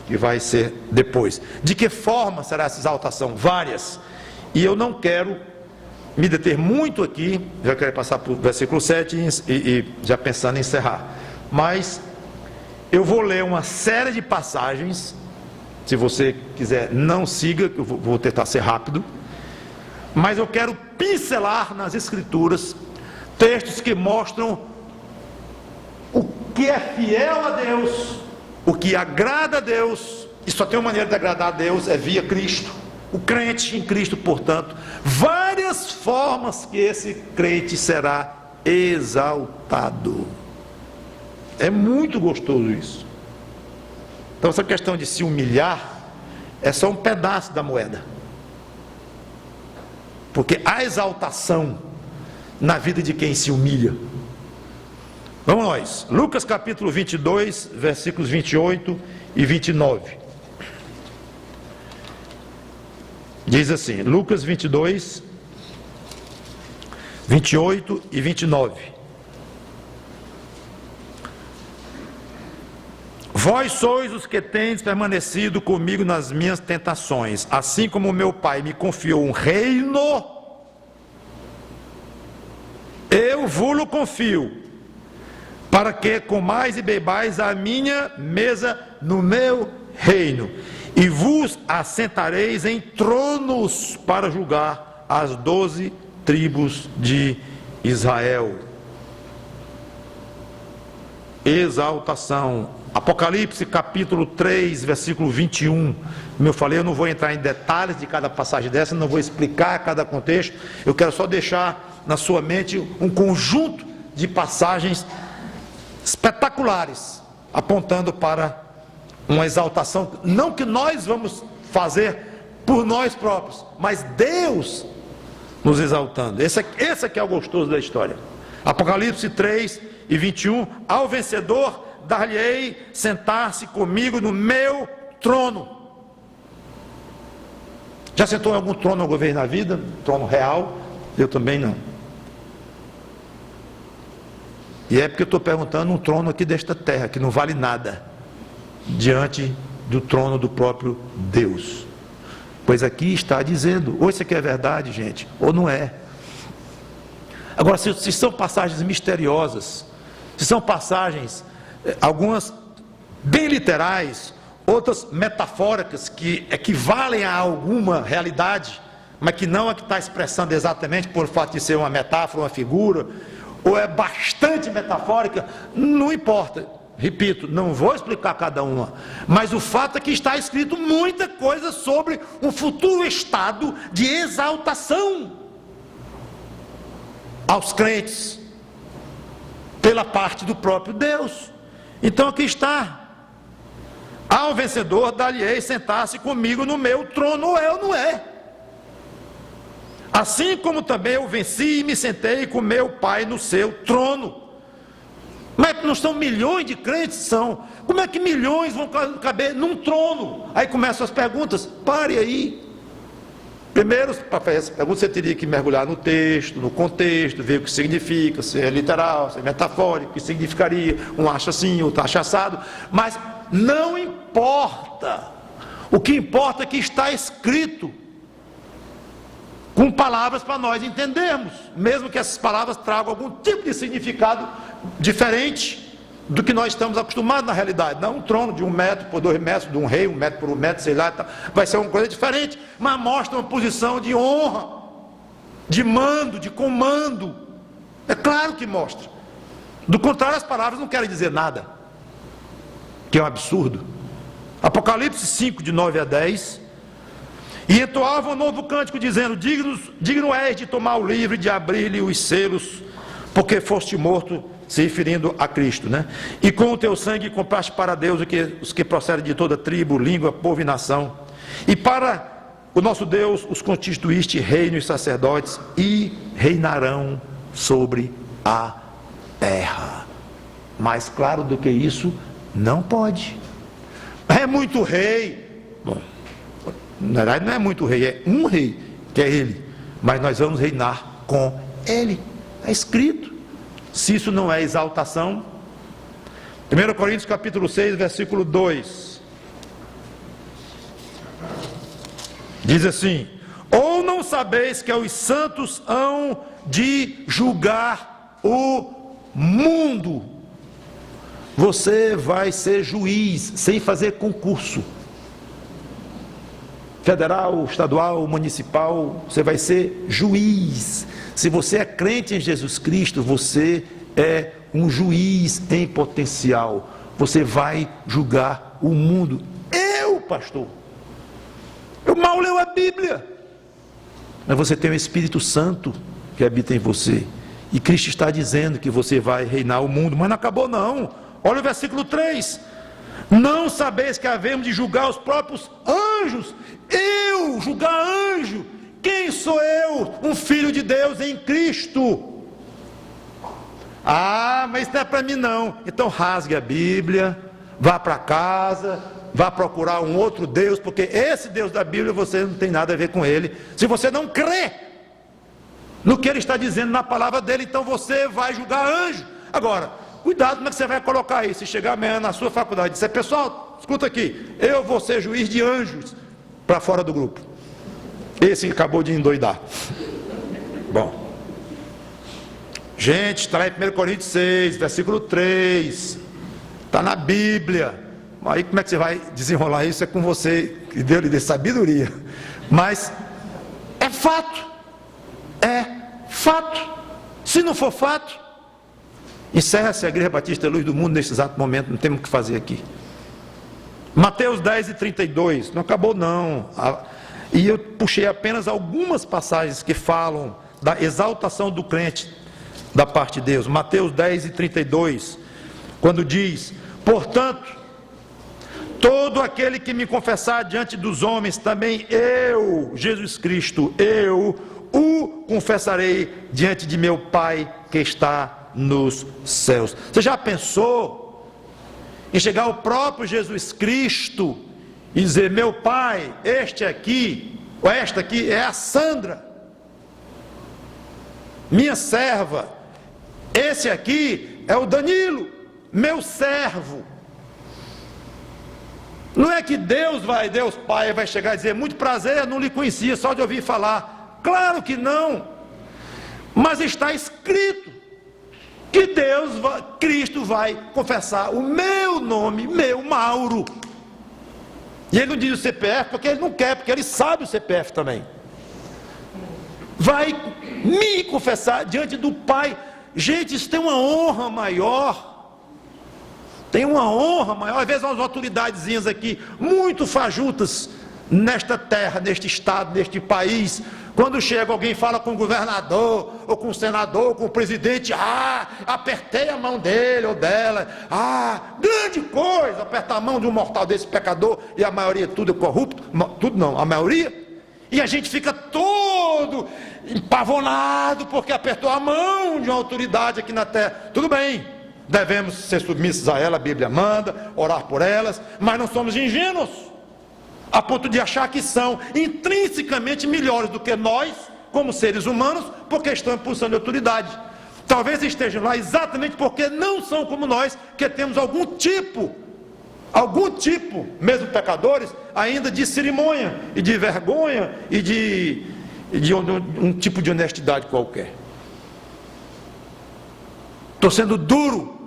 que vai ser depois. De que forma será essa exaltação? Várias. E eu não quero me deter muito aqui, já quero passar para o versículo 7 e já pensando em encerrar. Mas eu vou ler uma série de passagens, se você quiser não siga, que eu vou tentar ser rápido, mas eu quero pincelar nas Escrituras textos que mostram o que é fiel a Deus, o que agrada a Deus, e só tem uma maneira de agradar a Deus, é via Cristo. O crente em Cristo, portanto, várias formas que esse crente será exaltado. É muito gostoso isso. Então essa questão de se humilhar é só um pedaço da moeda. Porque há exaltação na vida de quem se humilha. Vamos nós, Lucas capítulo 22, versículos 28 e 29. Diz assim, Lucas 22, 28 e 29. Vós sois os que tendes permanecido comigo nas minhas tentações, assim como meu Pai me confiou um reino, eu vos-lo confio, para que comais e bebais a minha mesa no meu reino, e vos assentareis em tronos para julgar as 12 tribos de Israel. Exaltação. Apocalipse capítulo 3, versículo 21. Como eu falei, eu não vou entrar em detalhes de cada passagem dessa, não vou explicar cada contexto, eu quero só deixar na sua mente um conjunto de passagens espetaculares, apontando para uma exaltação, não que nós vamos fazer por nós próprios, mas Deus nos exaltando. Esse aqui é o gostoso da história. Apocalipse 3 e 21, ao vencedor dar-lhe-ei sentar-se comigo no meu trono. Já sentou em algum trono alguma vez na vida? Trono real? Eu também não. E é porque eu estou perguntando um trono aqui desta terra, que não vale nada, diante do trono do próprio Deus. Pois aqui está dizendo, ou isso aqui é verdade, gente, ou não é. Agora, se são passagens misteriosas, se são passagens, algumas bem literais, outras metafóricas, que equivalem a alguma realidade, mas que não é que está expressando exatamente por fato de ser uma metáfora, uma figura, ou é bastante metafórica, não importa. Repito, não vou explicar cada uma, mas o fato é que está escrito muita coisa sobre um futuro estado de exaltação aos crentes, pela parte do próprio Deus. Então aqui está, ao vencedor dar-lhe-ei sentar-se comigo no meu trono, eu não é. Assim como também eu venci e me sentei com meu Pai no seu trono. Mas não são milhões de crentes? São. Como é que milhões vão caber num trono? Aí começam as perguntas. Pare aí. Primeiro, para fazer essa pergunta, você teria que mergulhar no texto, no contexto, ver o que significa, se é literal, se é metafórico, o que significaria, um acha assim, outro acha assado. Mas não importa. O que importa é que está escrito, com palavras para nós entendermos, mesmo que essas palavras tragam algum tipo de significado diferente do que nós estamos acostumados na realidade. Não um trono de 1 metro por 2 metros, de um rei, 1 metro por 1 metro, sei lá, vai ser uma coisa diferente, mas mostra uma posição de honra, de mando, de comando. É claro que mostra. Do contrário, as palavras não querem dizer nada, que é um absurdo. Apocalipse 5, de 9 a 10. E entoava um novo cântico dizendo: digno és de tomar o livro e de abrir-lhe os selos, porque foste morto, se referindo a Cristo, né? E com o teu sangue compraste para Deus os que procedem de toda tribo, língua, povo e nação. E para o nosso Deus os constituíste reino e sacerdotes, e reinarão sobre a terra. Mais claro do que isso, não pode. É muito rei. Bom, na verdade não é muito rei, é um rei, que é ele. Mas nós vamos reinar com ele. Está escrito. Se isso não é exaltação. 1 Coríntios capítulo 6, versículo 2. Diz assim: ou não sabeis que os santos hão de julgar o mundo? Você vai ser juiz sem fazer concurso. Federal, estadual, municipal, você vai ser juiz. Se você é crente em Jesus Cristo, você é um juiz em potencial. Você vai julgar o mundo. Eu, pastor, eu mal leio a Bíblia. Mas você tem o Espírito Santo que habita em você. E Cristo está dizendo que você vai reinar o mundo. Mas não acabou não. Olha o versículo 3. Não sabeis que havemos de julgar os próprios anjos? Eu julgar anjo? Quem sou eu? Um filho de Deus em Cristo. Ah, mas isso não é para mim não. Então rasgue a Bíblia, vá para casa, vá procurar um outro Deus, porque esse Deus da Bíblia você não tem nada a ver com ele. Se você não crê no que ele está dizendo na palavra dele, então você vai julgar anjo. Agora, cuidado como é que você vai colocar isso. Se chegar amanhã na sua faculdade e disser: pessoal, escuta aqui, eu vou ser juiz de anjos, para fora do grupo. Esse acabou de endoidar. Bom, gente, está lá em 1 Coríntios 6, versículo 3, está na Bíblia. Aí como é que você vai desenrolar isso? É com você, que Deus lhe dê sabedoria. Mas é fato. É fato. Se não for fato, encerra-se a Igreja Batista Luz do Mundo nesse exato momento. Não temos o que fazer aqui. Mateus 10 e 32, não acabou não. E eu puxei apenas algumas passagens que falam da exaltação do crente da parte de Deus. Mateus 10 e 32, quando diz: portanto, todo aquele que me confessar diante dos homens, também eu, Jesus Cristo, eu o confessarei diante de meu Pai que está nos céus. Você já pensou em chegar ao próprio Jesus Cristo e dizer: meu Pai, este aqui, ou esta aqui é a Sandra, minha serva, esse aqui é o Danilo, meu servo. Não é que Deus Pai vai chegar e dizer: muito prazer, eu não lhe conhecia, só de ouvir falar. Claro que não, mas está escrito que Cristo vai confessar o meu nome, meu Mauro. E ele não diz o CPF porque ele não quer, porque ele sabe o CPF também. Vai me confessar diante do Pai. Gente, isso tem uma honra maior. Tem uma honra maior. Às vezes umas autoridadezinhas aqui, muito fajutas, nesta terra, neste estado, neste país, quando chega alguém, fala com o governador, ou com o senador, ou com o presidente: apertei a mão dele ou dela, grande coisa, apertar a mão de um mortal desse pecador, e a maioria tudo é corrupto, tudo não, a maioria, e a gente fica todo empavonado, porque apertou a mão de uma autoridade aqui na terra. Tudo bem, devemos ser submissos a ela, a Bíblia manda, orar por elas, mas não somos ingênuos, a ponto de achar que são intrinsecamente melhores do que nós, como seres humanos, porque estão em posição de autoridade. Talvez estejam lá exatamente porque não são como nós, que temos algum tipo, mesmo pecadores, ainda de cerimônia, e de vergonha, e de um tipo de honestidade qualquer. Estou sendo duro,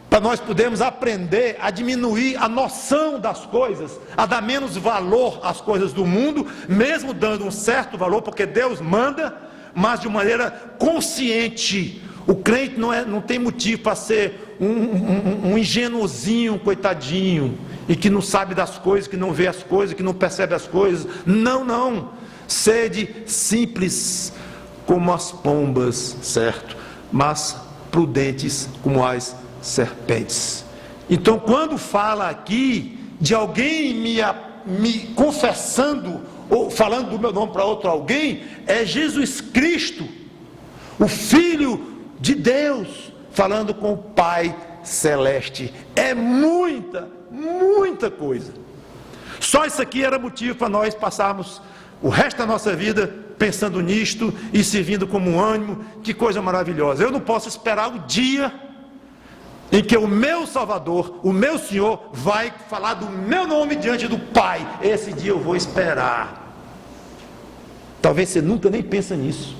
para nós podermos aprender a diminuir a noção das coisas, a dar menos valor às coisas do mundo, mesmo dando um certo valor, porque Deus manda, mas de maneira consciente. O crente não tem motivo para ser um ingênuozinho, coitadinho, e que não sabe das coisas, que não vê as coisas, que não percebe as coisas. Não, sede simples como as pombas, certo? Mas prudentes como as serpentes. Então, quando fala aqui de alguém me confessando, ou falando do meu nome para outro alguém, é Jesus Cristo, o Filho de Deus, falando com o Pai Celeste. É muita, muita coisa. Só isso aqui era motivo para nós passarmos o resto da nossa vida pensando nisto e servindo como um ânimo. Que coisa maravilhosa. Eu não posso esperar o dia em que o meu Salvador, o meu Senhor, vai falar do meu nome diante do Pai. Esse dia eu vou esperar. Talvez você nunca nem pensa nisso,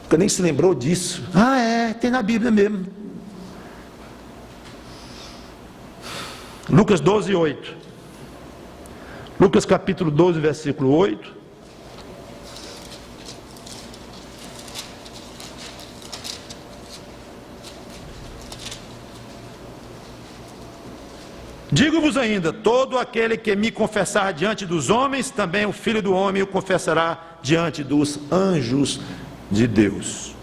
nunca nem se lembrou disso. Tem na Bíblia mesmo. Lucas 12, 8. Lucas capítulo 12, versículo 8. Digo-vos ainda, todo aquele que me confessar diante dos homens, também o Filho do Homem o confessará diante dos anjos de Deus.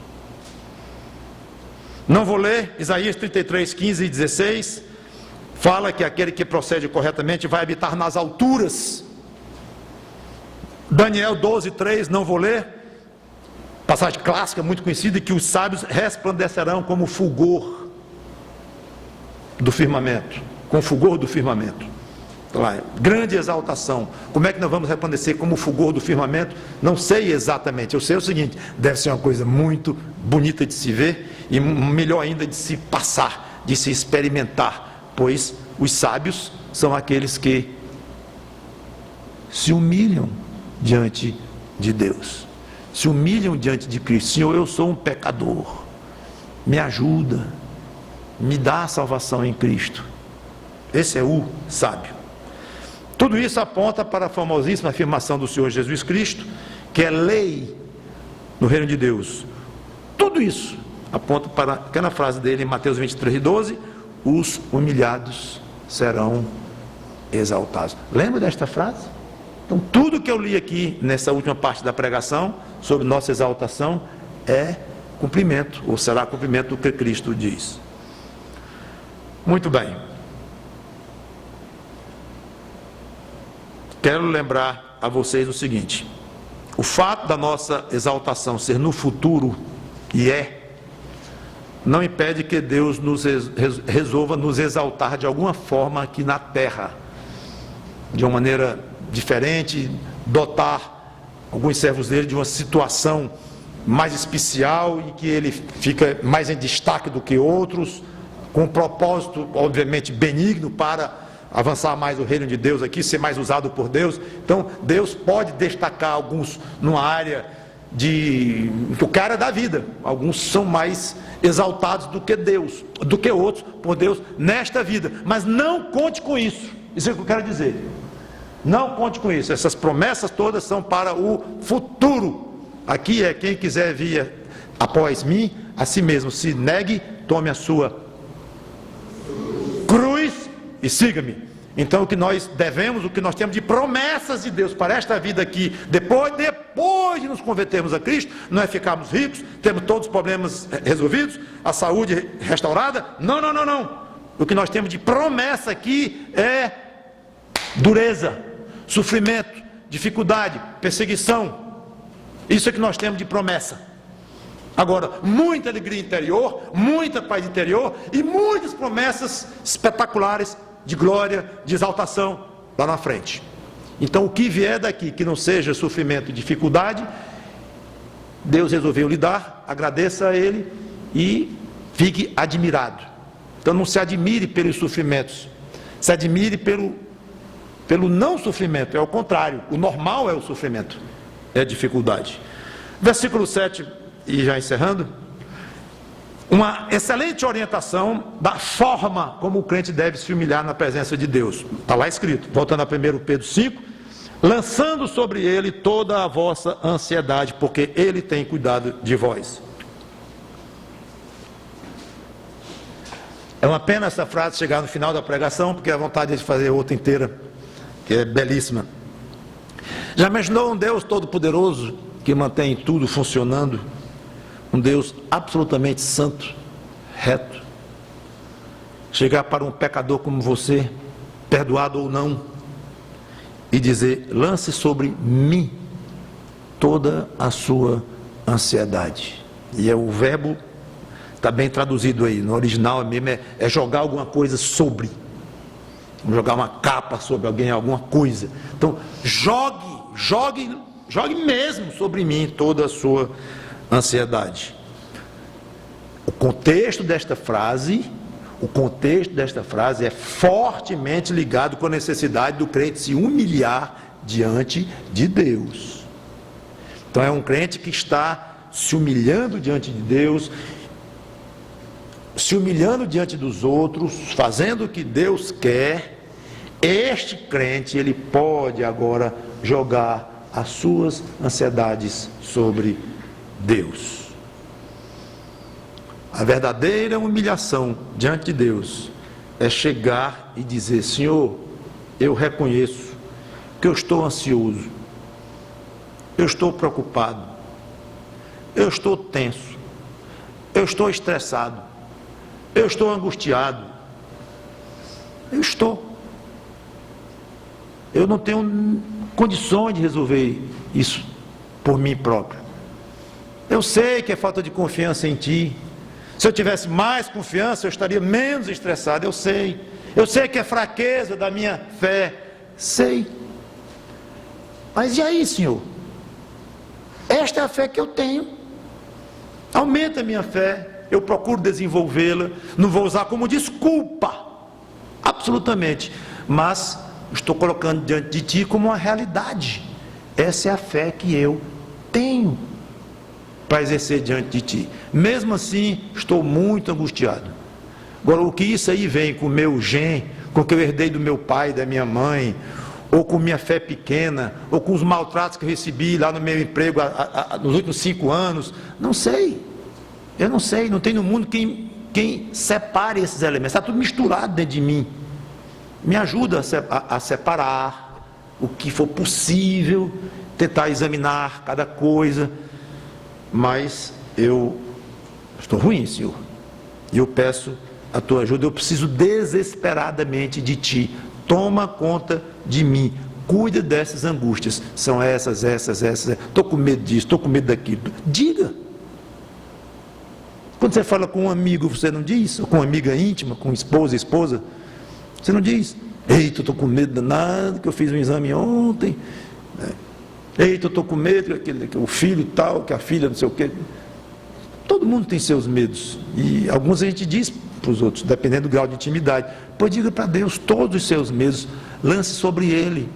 Não vou ler, Isaías 33, 15 e 16, fala que aquele que procede corretamente vai habitar nas alturas. Daniel 12, 3, não vou ler, passagem clássica, muito conhecida, que os sábios resplandecerão como o fulgor do firmamento. Com o fulgor do firmamento. Lá, grande exaltação. Como é que nós vamos resplandecer como o fulgor do firmamento? Não sei exatamente. Eu sei o seguinte: deve ser uma coisa muito bonita de se ver e melhor ainda de se passar, de se experimentar, pois os sábios são aqueles que se humilham diante de Deus, se humilham diante de Cristo. Senhor, eu sou um pecador, me ajuda, me dá a salvação em Cristo. Esse é o sábio. Tudo isso aponta para a famosíssima afirmação do Senhor Jesus Cristo, que é lei no reino de Deus. Tudo isso aponta para aquela frase dele em Mateus 23, 12: os humilhados serão exaltados. Lembra desta frase? Então, tudo que eu li aqui nessa última parte da pregação sobre nossa exaltação é cumprimento, ou será cumprimento do que Cristo diz. Muito bem. Quero lembrar a vocês o seguinte: o fato da nossa exaltação ser no futuro, não impede que Deus resolva nos exaltar de alguma forma aqui na terra, de uma maneira diferente, dotar alguns servos dele de uma situação mais especial e que ele fica mais em destaque do que outros, com um propósito obviamente benigno para avançar mais o reino de Deus aqui, ser mais usado por Deus. Então Deus pode destacar alguns numa área que o cara é da vida. Alguns são mais exaltados do que outros por Deus nesta vida. Mas não conte com isso. Isso é o que eu quero dizer. Não conte com isso. Essas promessas todas são para o futuro. Aqui é quem quiser vir após mim, a si mesmo se negue, tome a sua cruz e siga-me. Então o que nós devemos, o que nós temos de promessas de Deus para esta vida aqui, depois de nos convertermos a Cristo, não é ficarmos ricos, temos todos os problemas resolvidos, a saúde restaurada. Não. O que nós temos de promessa aqui é dureza, sofrimento, dificuldade, perseguição. Isso é que nós temos de promessa. Agora, muita alegria interior, muita paz interior e muitas promessas espetaculares de glória, de exaltação lá na frente. Então o que vier daqui que não seja sofrimento e dificuldade, Deus resolveu lhe dar, agradeça a Ele e fique admirado. Então não se admire pelos sofrimentos, se admire pelo não sofrimento. É o contrário, o normal é o sofrimento, é a dificuldade. Versículo 7, e já encerrando, uma excelente orientação da forma como o crente deve se humilhar na presença de Deus. Está lá escrito, voltando a 1 Pedro 5, lançando sobre ele toda a vossa ansiedade, porque ele tem cuidado de vós. É uma pena essa frase chegar no final da pregação, porque a vontade é de fazer outra inteira, que é belíssima. Já imaginou um Deus todo-poderoso que mantém tudo funcionando? Um Deus absolutamente santo, reto, chegar para um pecador como você, perdoado ou não, e dizer: lance sobre mim toda a sua ansiedade. E é o verbo está bem traduzido aí, no original mesmo é jogar alguma coisa sobre, jogar uma capa sobre alguém, alguma coisa. Então, jogue mesmo sobre mim toda a sua ansiedade. O contexto desta frase é fortemente ligado com a necessidade do crente se humilhar diante de Deus. Então é um crente que está se humilhando diante de Deus, se humilhando diante dos outros, fazendo o que Deus quer. Este crente, ele pode agora jogar as suas ansiedades sobre Deus. A verdadeira humilhação diante de Deus é chegar e dizer: Senhor, eu reconheço que eu estou ansioso, eu estou preocupado, eu estou tenso, eu estou estressado, eu estou angustiado, eu não tenho condições de resolver isso por mim próprio. Eu sei que é falta de confiança em Ti. Se eu tivesse mais confiança, eu estaria menos estressado. Eu sei que é fraqueza da minha fé, sei. Mas e aí, Senhor? Esta é a fé que eu tenho. Aumenta a minha fé, eu procuro desenvolvê-la. Não vou usar como desculpa, absolutamente, mas estou colocando diante de Ti como uma realidade. Essa é a fé que eu tenho para exercer diante de Ti. Mesmo assim, estou muito angustiado. Agora, o que isso aí vem com o meu gen, com o que eu herdei do meu pai, da minha mãe, ou com minha fé pequena, ou com os maltratos que eu recebi lá no meu emprego nos últimos 5 anos, não sei. Eu não sei, não tem no mundo quem separe esses elementos. Está tudo misturado dentro de mim. Me ajuda a separar o que for possível, tentar examinar cada coisa. Mas eu estou ruim, Senhor, e eu peço a Tua ajuda. Eu preciso desesperadamente de Ti. Toma conta de mim, cuida dessas angústias. São essas, estou com medo disso, estou com medo daquilo. Diga. Quando você fala com um amigo, você não diz? Ou com uma amiga íntima, com esposa, você não diz: eita, eu estou com medo danado, que eu fiz um exame ontem, eita, eu estou com medo que o filho tal, que a filha não sei o quê. Todo mundo tem seus medos, e alguns a gente diz para os outros, dependendo do grau de intimidade. Pois diga para Deus todos os seus medos, lance sobre Ele,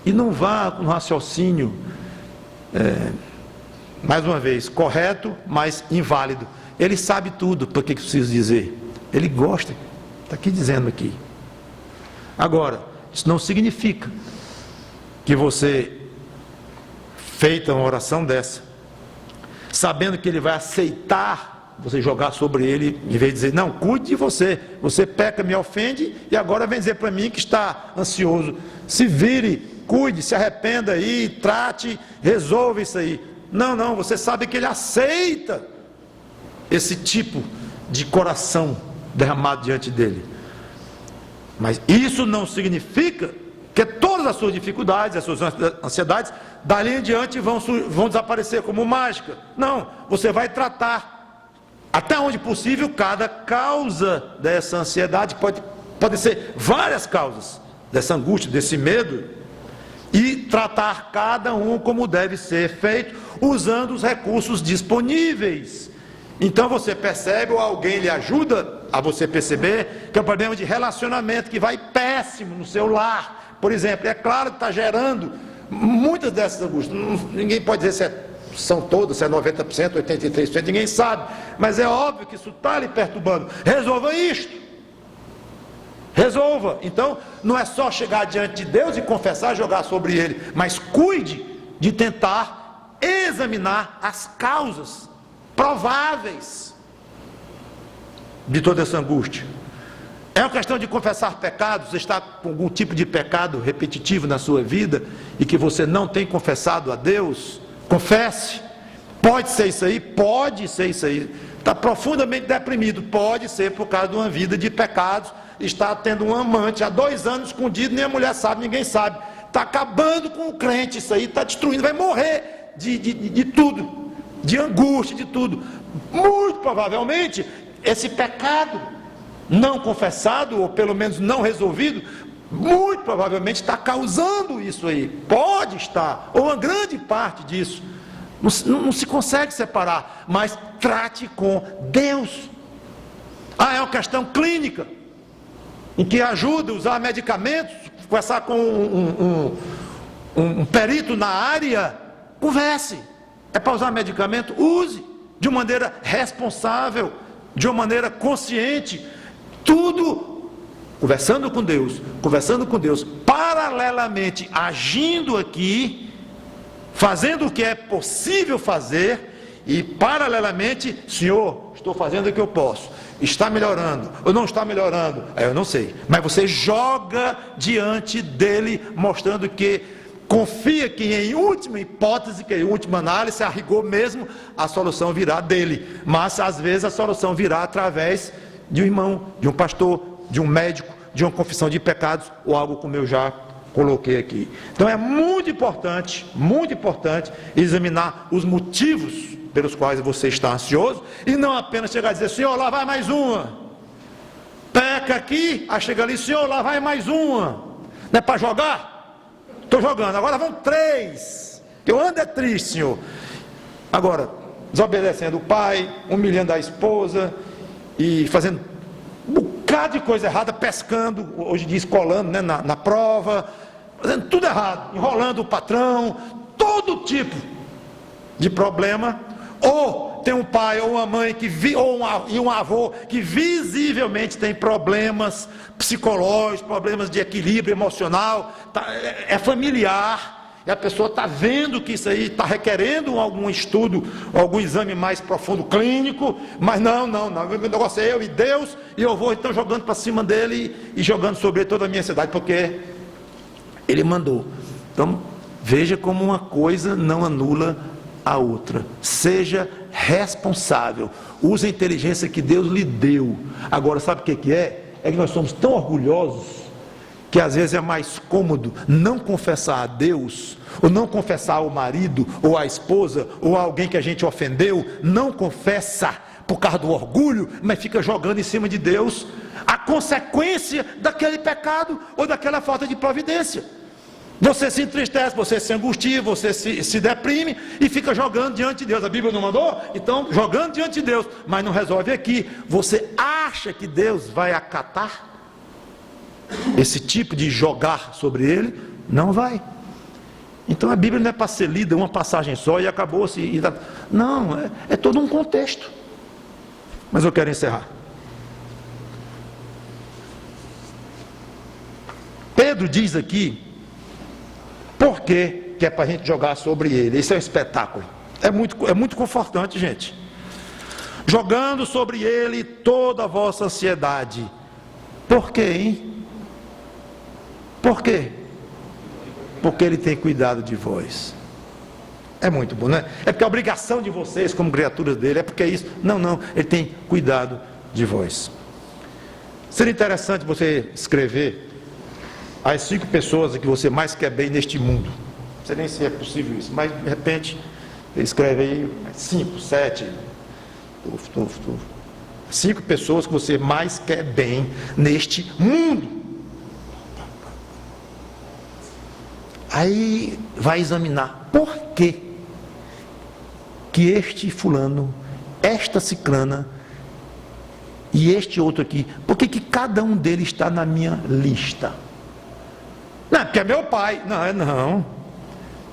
e não vá com raciocínio, mais uma vez, correto, mas inválido. Ele sabe tudo, por que preciso dizer? Ele gosta, está aqui dizendo aqui. Agora, isso não significa que você, feita uma oração dessa, sabendo que Ele vai aceitar você jogar sobre Ele, em vez de dizer: não, cuide de você, você peca, me ofende, e agora vem dizer para mim que está ansioso. Se vire, cuide, se arrependa aí, trate, resolva isso aí. Não, você sabe que Ele aceita esse tipo de coração derramado diante dEle. Mas isso não significa que todas as suas dificuldades, as suas ansiedades, dali em diante vão desaparecer como mágica. Não, você vai tratar, até onde possível, cada causa dessa ansiedade. Pode ser várias causas dessa angústia, desse medo, e tratar cada um como deve ser feito, usando os recursos disponíveis. Então você percebe, ou alguém lhe ajuda a você perceber, que é um problema de relacionamento que vai péssimo no seu lar, por exemplo. É claro que está gerando muitas dessas angústias. Ninguém pode dizer se são todas, se é 90%, 83%, ninguém sabe, mas é óbvio que isso está lhe perturbando. Resolva isto, resolva. Então não é só chegar diante de Deus e confessar, jogar sobre Ele, mas cuide de tentar examinar as causas prováveis de toda essa angústia. É uma questão de confessar pecados. Você está com algum tipo de pecado repetitivo na sua vida e que você não tem confessado a Deus? Confesse. Pode ser isso aí, pode ser isso aí. Está profundamente deprimido, pode ser por causa de uma vida de pecados. Está tendo um amante há 2 anos escondido, nem a mulher sabe, ninguém sabe. Está acabando com o crente, isso aí está destruindo, vai morrer de tudo, de angústia, de tudo. Muito provavelmente esse pecado não confessado, ou pelo menos não resolvido, muito provavelmente está causando isso aí. Pode estar, ou uma grande parte disso. Não se consegue separar, mas trate com Deus. É uma questão clínica, em que ajuda a usar medicamentos, conversar com um perito na área, converse. É para usar medicamento? Use, de uma maneira responsável, de uma maneira consciente, tudo conversando com Deus, paralelamente agindo aqui, fazendo o que é possível fazer, e paralelamente, Senhor, estou fazendo o que eu posso, está melhorando, ou não está melhorando, eu não sei, mas você joga diante dele, mostrando que confia que em última hipótese, que em última análise, a rigor mesmo, a solução virá dele, mas às vezes a solução virá através de um irmão, de um pastor, de um médico, de uma confissão de pecados, ou algo como eu já coloquei aqui. Então é muito importante examinar os motivos pelos quais você está ansioso, e não apenas chegar a dizer, Senhor, lá vai mais uma, peca aqui, aí chega ali, Senhor, lá vai mais uma, não é para jogar? Estou jogando, agora vão 3, que eu ando triste, Senhor. Agora, desobedecendo o pai, humilhando a esposa, e fazendo um bocado de coisa errada, pescando, hoje diz colando, né, na prova, fazendo tudo errado, enrolando o patrão, todo tipo de problema. Ou tem um pai ou uma mãe e um avô que visivelmente tem problemas psicológicos, problemas de equilíbrio emocional, é familiar, e a pessoa está vendo que isso aí está requerendo algum estudo, algum exame mais profundo clínico, mas não, o negócio é eu e Deus, e eu vou então jogando para cima dele e jogando sobre toda a minha ansiedade, porque ele mandou. Então veja como uma coisa não anula a outra. Seja responsável, use a inteligência que Deus lhe deu. Agora sabe o que é? É que nós somos tão orgulhosos que às vezes é mais cômodo não confessar a Deus, ou não confessar ao marido, ou à esposa, ou a alguém que a gente ofendeu, não confessa por causa do orgulho, mas fica jogando em cima de Deus a consequência daquele pecado, ou daquela falta de providência. Você se entristece, você se angustia, você se deprime e fica jogando diante de Deus. A Bíblia não mandou? Então, jogando diante de Deus, mas não resolve aqui. Você acha que Deus vai acatar esse tipo de jogar sobre ele? Não vai. Então a Bíblia não é para ser lida uma passagem só e acabou-se. Não, é todo um contexto. Mas eu quero encerrar. Pedro diz aqui, por que é para a gente jogar sobre ele? Isso é um espetáculo. É muito confortante, gente. Jogando sobre ele toda a vossa ansiedade. Por quê, hein? Por quê? Porque ele tem cuidado de vós. É muito bom, né? É porque a obrigação de vocês como criaturas dele, é porque é isso. Não, ele tem cuidado de vós. Seria interessante você escrever as 5 pessoas que você mais quer bem neste mundo. Não sei nem se é possível isso, mas de repente escreve aí 5, 7. 5 pessoas que você mais quer bem neste mundo. Aí vai examinar por que este fulano, esta ciclana e este outro aqui, por que cada um deles está na minha lista? Não, porque é meu pai. Não.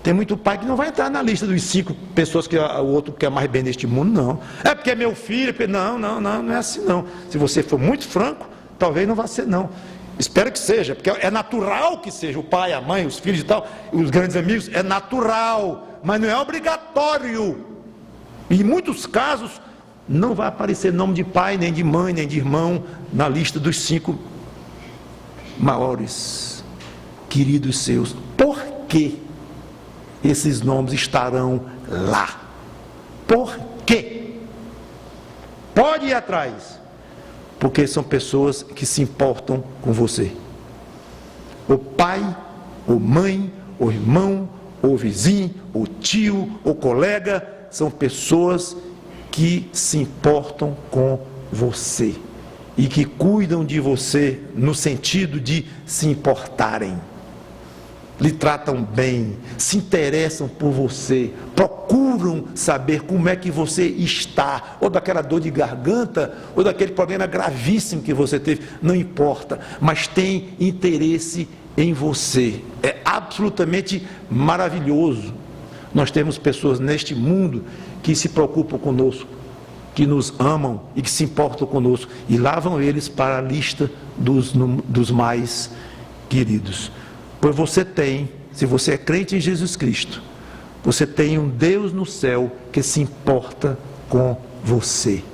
Tem muito pai que não vai entrar na lista dos 5 pessoas que o outro quer mais bem neste mundo, não. É porque é meu filho, porque não é assim não. Se você for muito franco, talvez não vá ser não. Espero que seja, porque é natural que seja o pai, a mãe, os filhos e tal, os grandes amigos, é natural, mas não é obrigatório. Em muitos casos, não vai aparecer nome de pai, nem de mãe, nem de irmão, na lista dos 5 maiores queridos seus. Por que esses nomes estarão lá? Por quê? Pode ir atrás. Porque são pessoas que se importam com você. O pai, ou mãe, ou irmão, ou vizinho, ou tio, ou colega, são pessoas que se importam com você e que cuidam de você no sentido de se importarem, lhe tratam bem, se interessam por você, procuram saber como é que você está, ou daquela dor de garganta, ou daquele problema gravíssimo que você teve, não importa, mas tem interesse em você. É absolutamente maravilhoso. Nós temos pessoas neste mundo que se preocupam conosco, que nos amam e que se importam conosco, e lá vão eles para a lista dos mais queridos. Pois você tem, se você é crente em Jesus Cristo, você tem um Deus no céu que se importa com você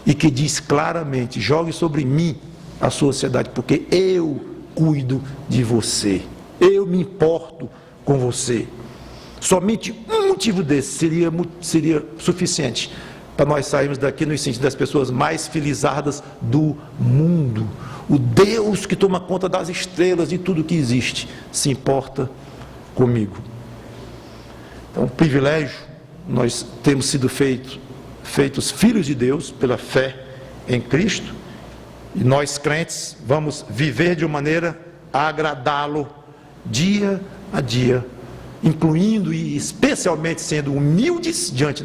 e que diz claramente: jogue sobre mim a sua ansiedade, porque eu cuido de você, eu me importo com você. Somente um motivo desse seria suficiente para nós sairmos daqui nos sentidos das pessoas mais felizardas do mundo. O Deus que toma conta das estrelas e tudo que existe se importa comigo. Então, um privilégio, nós temos sido feitos filhos de Deus pela fé em Cristo, e nós crentes vamos viver de uma maneira a agradá-lo dia a dia, incluindo e especialmente sendo humildes diante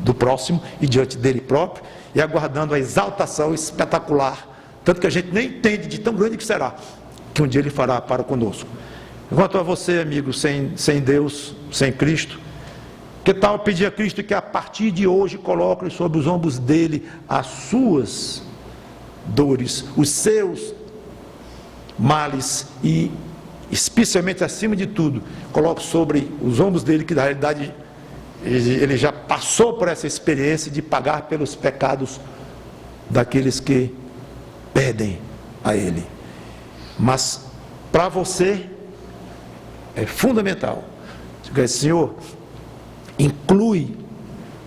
do próximo e diante dele próprio, e aguardando a exaltação espetacular, tanto que a gente nem entende de tão grande que será, que um dia ele fará para conosco. Quanto a você, amigo, sem Deus, sem Cristo, que tal pedir a Cristo que a partir de hoje coloque sobre os ombros dele as suas dores, os seus males, e especialmente, acima de tudo, coloque sobre os ombros dele, que na realidade ele já passou por essa experiência de pagar pelos pecados daqueles que pedem a ele. Mas para você é fundamental dizer: Senhor, inclui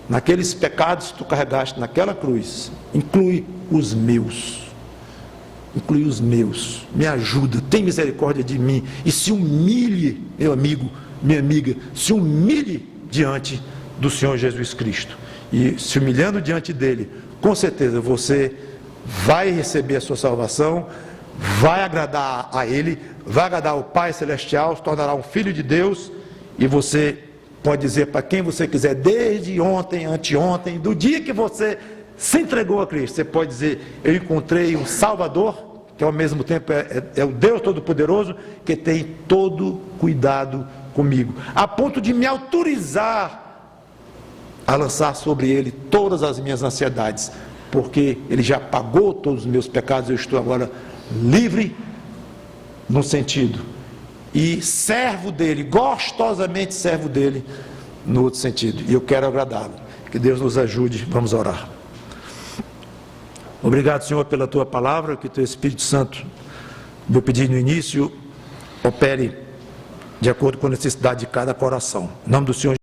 naqueles pecados que tu carregaste naquela cruz, inclui os meus, me ajuda, tem misericórdia de mim, e se humilhe, meu amigo, minha amiga, se humilhe diante do Senhor Jesus Cristo, e se humilhando diante dele, com certeza você vai receber a sua salvação, vai agradar a ele, vai agradar ao Pai Celestial, se tornará um filho de Deus, e você pode dizer para quem você quiser, desde ontem, anteontem, do dia que você se entregou a Cristo, você pode dizer: eu encontrei um Salvador, que ao mesmo tempo é o Deus Todo-Poderoso, que tem todo cuidado comigo, a ponto de me autorizar a lançar sobre ele todas as minhas ansiedades, porque ele já pagou todos os meus pecados. Eu estou agora livre no sentido, e servo dele, gostosamente servo dele no outro sentido, e eu quero agradá-lo. Que Deus nos ajude. Vamos orar. Obrigado, Senhor, pela tua palavra, que teu Espírito Santo, meu pedido no início, opere de acordo com a necessidade de cada coração. Em nome do Senhor